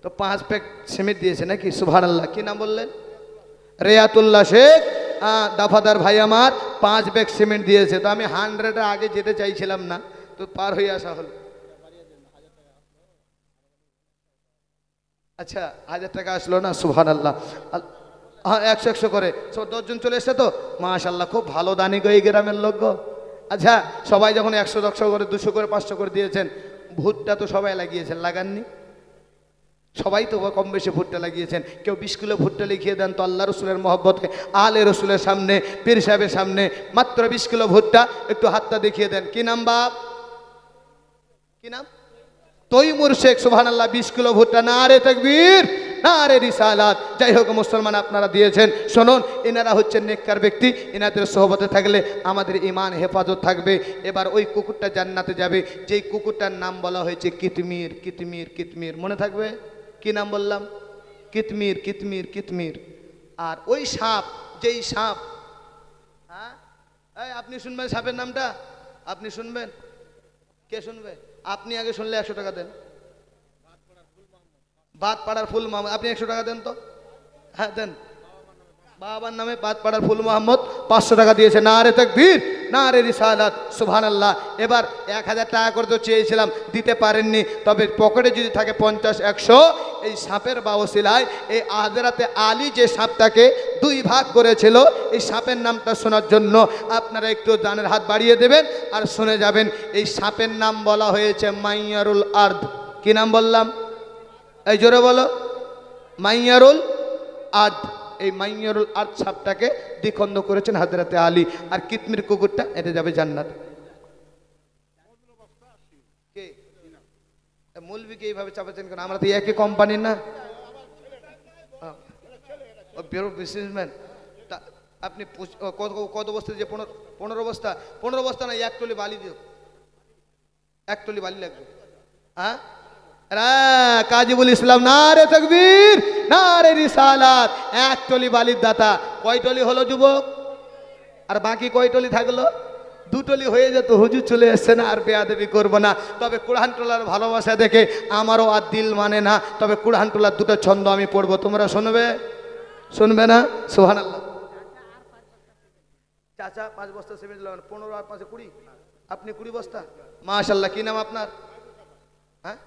তো 5 প্যাক সিমেন্ট দিয়েছে নাকি? সুবহানাল্লাহ। কি নাম বললেন? রিয়াতুল্লাহ শেখ দফাদার ভাই আমার 5 ব্যাগ সিমেন্ট দিয়েছে। তো আমি 100 আগে যেতে চাইছিলাম না, তো পার হয়ে আসা হলো। আচ্ছা 1000 টাকা আসলো না? সুবহানাল্লাহ। হ্যাঁ 100 করে 10 জন চলে এসছে তো মাশাআল্লাহ, খুব ভালো দানি গো এই গ্রামের লোক গো। আচ্ছা সবাই যখন 100 করে 200 করে 500 করে দিয়েছেন, ভুট্টা তো সবাই লাগিয়েছেন, লাগাননি? সবাই তো কম বেশি ভুট্টা লাগিয়েছেন। কেউ 20 কিলো ভুট্টা লিখিয়ে দেন তো আল্লাহ রসুলের মহব্বতে, আলে রসুলের সামনে, পীর সাহেবের সামনে মাত্র 20 কিলো ভুট্টা, একটু হাতটা দেখিয়ে দেন। কি নাম বাপ? কি নাম? তৈমুর শেখ। সুবহানাল্লাহ। 20 কিলো ভুট্টা। নারে তাকবীর, নারে রিসালাত। যাই হোক মুসলমান আপনারা দিয়েছেন। শুনুন, এনারা হচ্ছেন নেককার ব্যক্তি, এনাদের সোহবতে থাকলে আমাদের ঈমান হেফাজত থাকবে। এবার ওই কুকুরটা জান্নাতে যাবে, যেই কুকুরটার নাম বলা হয়েছে কিতমির। কিতমির কিতমির মনে থাকবে? কি নাম বললাম? কিতমির কিতমির কিতমির। আর ওই সাপ, যেই সাপ, হ্যাঁ আপনি শুনবেন সাপের নামটা? আপনি শুনবেন? কে শুনবে? আপনি আগে শুনলে 100 টাকা দেন। বাদপাড়ার ফুল মোহাম্মদ, আপনি 100 টাকা দেন তো। হ্যাঁ দেন। বাবার নামে বাদপাড়ার ফুল মোহাম্মদ 500 টাকা দিয়েছে। নারে তাকবীর, নারে রিসালাত। সুবহানাল্লাহ। এবার 1000 টাকা করে তো চেয়েছিলাম, দিতে পারেননি, তবে পকেটে যদি থাকে 50 100, এই সাপের বাওসিলায় এই হযরতে আলী যে সাপটাকে 2 ভাগ করেছিল, এই সাপের নামটা শোনার জন্য আপনারা একটু দানের হাত বাড়িয়ে দেবেন আর শুনে যাবেন। এই সাপের নাম বলা হয়েছে মাইয়ারুল আর্দ। কি নাম বললাম? এই জোরে বলো। মাইয়ারুল আর্দ। এই মাইয়ারুল আর্দ সাপটাকে দ্বিখণ্ড করেছেন হযরতে আলী। আর কিতমির কুকুরটা এটা যাবে জান্নাত। কে মৌলবীকে এইভাবে চাপাচ্ছেন কেন? আমরা তো একই কোম্পানির না? ও বেরো বিজনেসম্যান। আপনি কত বস্তা যে 15 বস্তা? 15 বস্তা না, 1 টলি বালি দিও। 1 টলি বালি লাগবে। হ্যাঁ কাজীবুল ইসলাম। নারে তাকবীর, নারে রিসালাত। 1 টলি বালির দাতা। কয় টলি হলো যুবক? আর বাকি কয় টলি থাকলো? 2 টলি হয়ে যেত। হুজুর চলে এসছে না, আর বেয়াদবি করবো না। তবে কুরআন টোলার ভালোবাসা দেখে আমারও আর দিল মানে না, তবে কুরআন টোলার 2টা ছন্দ আমি পড়বো, তোমরা শুনবে? শুনবে না? সুবহানাল্লাহ। চাচা 5 বস্তা সিমেন্ট লাগান। 15 আর 5 20। আপনি 20 বস্তা। মাশাআল্লাহ। কি নাম আপনার? হ্যাঁ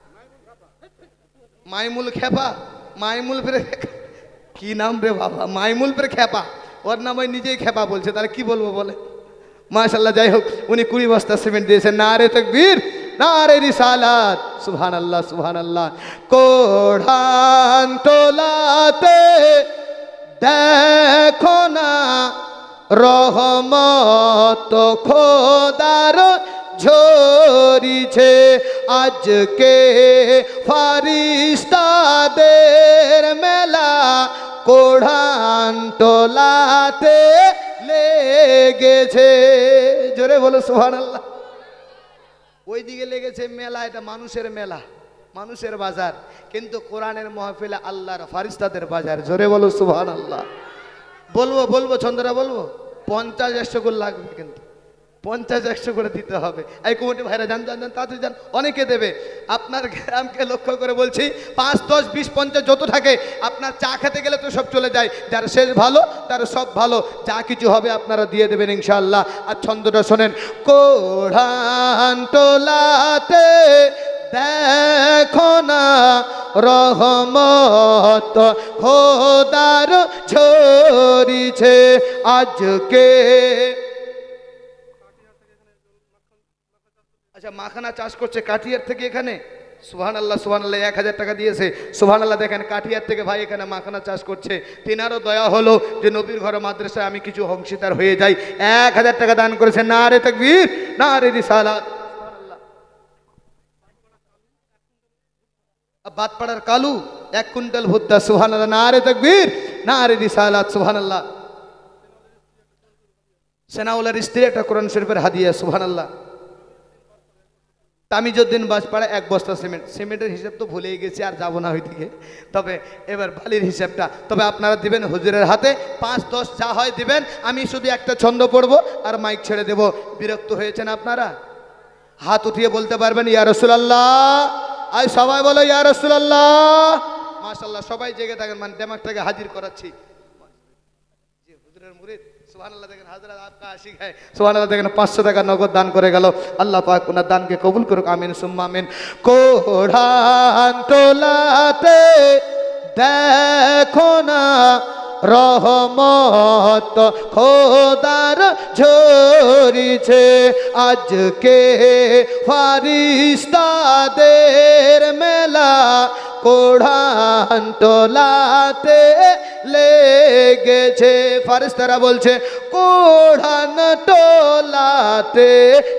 মাইমুল খেপা। মাইমুল ফের কি নাম রে বাবা? মাইমুল ফের খেপা। ওর নাম ওই নিজেই খেপা বলছে, তাহলে কি বলবো বলে? মাশাআল্লাহ। যাই হোক, উনি 20 বস্তা সিমেন্ট দিয়েছেন। নারে তাকবীর, নারে রিসালাত। সুবহানাল্লাহ, সুবহানাল্লাহ। কোরআন তোলাতে দেখো না রহমত খোদার ঝরিছে, আজকে ফারিস্তাদের মেলা কোরআন তোলাতে লেগেছে। জোরে বলো সুবহানাল্লাহ। ওই দিকে লেগেছে মেলা, এটা মানুষের মেলা, মানুষের বাজার, কিন্তু কোরআনের মাহফিলে আল্লাহর ফারিস্তাদের বাজার। জোরে বলো সুবহানাল্লাহ। বলবো বলবো ছন্দরা বলবো? 50-100 গোল লাগবে কিন্তু। 50-100 করে দিতে হবে। এই কমিটি ভাইরা যান যান যান, তাড়াতাড়ি যান, অনেকে দেবে। আপনার গ্রামকে লক্ষ্য করে বলছি, 5, 10, 20, 50 যত থাকে, আপনার চা খেতে গেলে তো সব চলে যায়। যার শেষ ভালো তার সব ভালো, যা কিছু হবে আপনারা দিয়ে দেবেন ইনশাআল্লাহ। আর ছন্দটা শোনেন। কোঢ়ান টোলাতে দেখো না রহমত খোদার ঝরিছে আজকে। আচ্ছা, মাখানা চাষ করছে কাঠিয়ার থেকে এখানে। সুবহানাল্লাহ সুবহানাল্লাহ, 1000 টাকা দিয়েছে। সুবহানাল্লাহ, দেখেন কাঠিয়ার থেকে ভাই এখানে মাখানা চাষ করছে। তিনারও দয়া হলো যে নবীর ঘরে মাদ্রাসায় আমি কিছু অংশীদার হয়ে যাই। 1000 টাকা দান করেছে। নারে তাকবীর, নারে রিসালাত। বাদপাড়ার কালু 1 কুইন্টাল ভুট্টা। সুবহানাল্লাহ, নারে তাকবীর, নারে রিসালাত। সুবহানাল্লাহ। সেনাউলের স্ত্রী একটা কোরআন শরীফের হাদিয়া। সুবহানাল্লাহ। তামিজউদ্দিন বাজপাড়া 1 বস্তা সিমেন্ট। সিমেন্টের হিসাব তো ভুলেই গেছি, আর যাবো না ওইদিকে। তবে এবার বালির হিসাবটা তবে আপনারা দিবেন হুজুরের হাতে। 5, 10 যা হয় দিবেন। আমি শুধু একটা ছন্দ পড়বো আর মাইক ছেড়ে দেব। বিরক্ত হয়েছেন আপনারা? হাত উঠিয়ে বলতে পারবেন ইয়া রাসূলুল্লাহ। আই সবাই বলো ইয়া রাসূলুল্লাহ। মাশাআল্লাহ, সবাই জেগে থাকেন, মানে দিমাগটাকে হাজির করাচ্ছি। জি হুজুরের মুরিদ। সুবহানাল্লাহ, দেখেন হযরত আপকা আশিক है। সুবহানাল্লাহ, দেখেন 500 টাকা নগদ দান করে গেল। আল্লাহ পাক ওনার দানকে কবুল করুক। আমিন সুম্মা আমিন। কোঢ়ান টোলাতে দেখো না রহমত খোদার ঝরিছে আজকে ফারিস্তাদের মেলা কোঢ়ান টোলাতে লেগেছে। ফারিস্তারা বলছে কোঢ়ান টোলাতে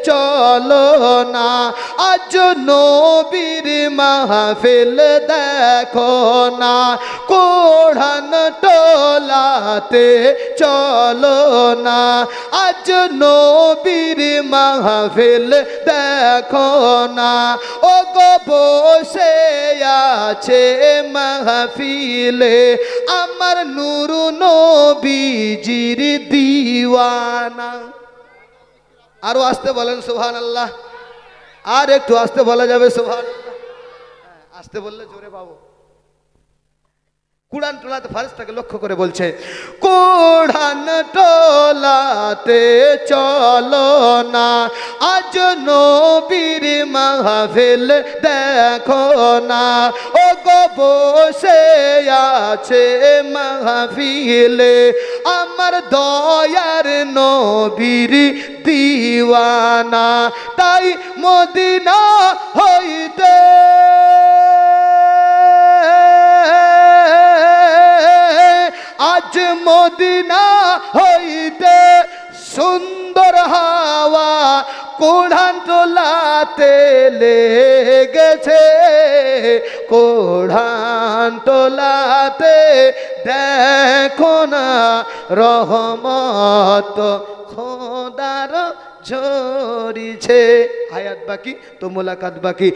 চলো না, আজ নবীর মাহফিল দেখো না। কোঢ়ান টোলাতে চলো না, আজ নবীর মাহফিল দেখো না। ও গো বসে আছে মাহফিলে আমার নূর নবীজির দিওয়ানা। আরো আস্তে বলেন সুবহানাল্লাহ। আর একটু আস্তে বলা যাবে সুবহানাল্লাহ? আস্তে বললে জোরে পাবো। কোঢ়ান টোলাতে ফারিস্তাকে লক্ষ্য করে বলছে কোঢ়ান টোলাতে চলো না, আজ নবীর মাহফিল দেখো না। ও গো বসে আছে মাহফিলে আমার দয়ার নবীর দিওয়ানা। তাই মদিনা হইতে আজ মদিনা হইতে সুন্দর হাওয়া কোঢ়ান টোলাতে লেগেছে। কোঢ়ান টোলাতে দেখো না রহমত খোদার ঝরিছে। আয়াত বাকি তো মোলাকাত বাকি।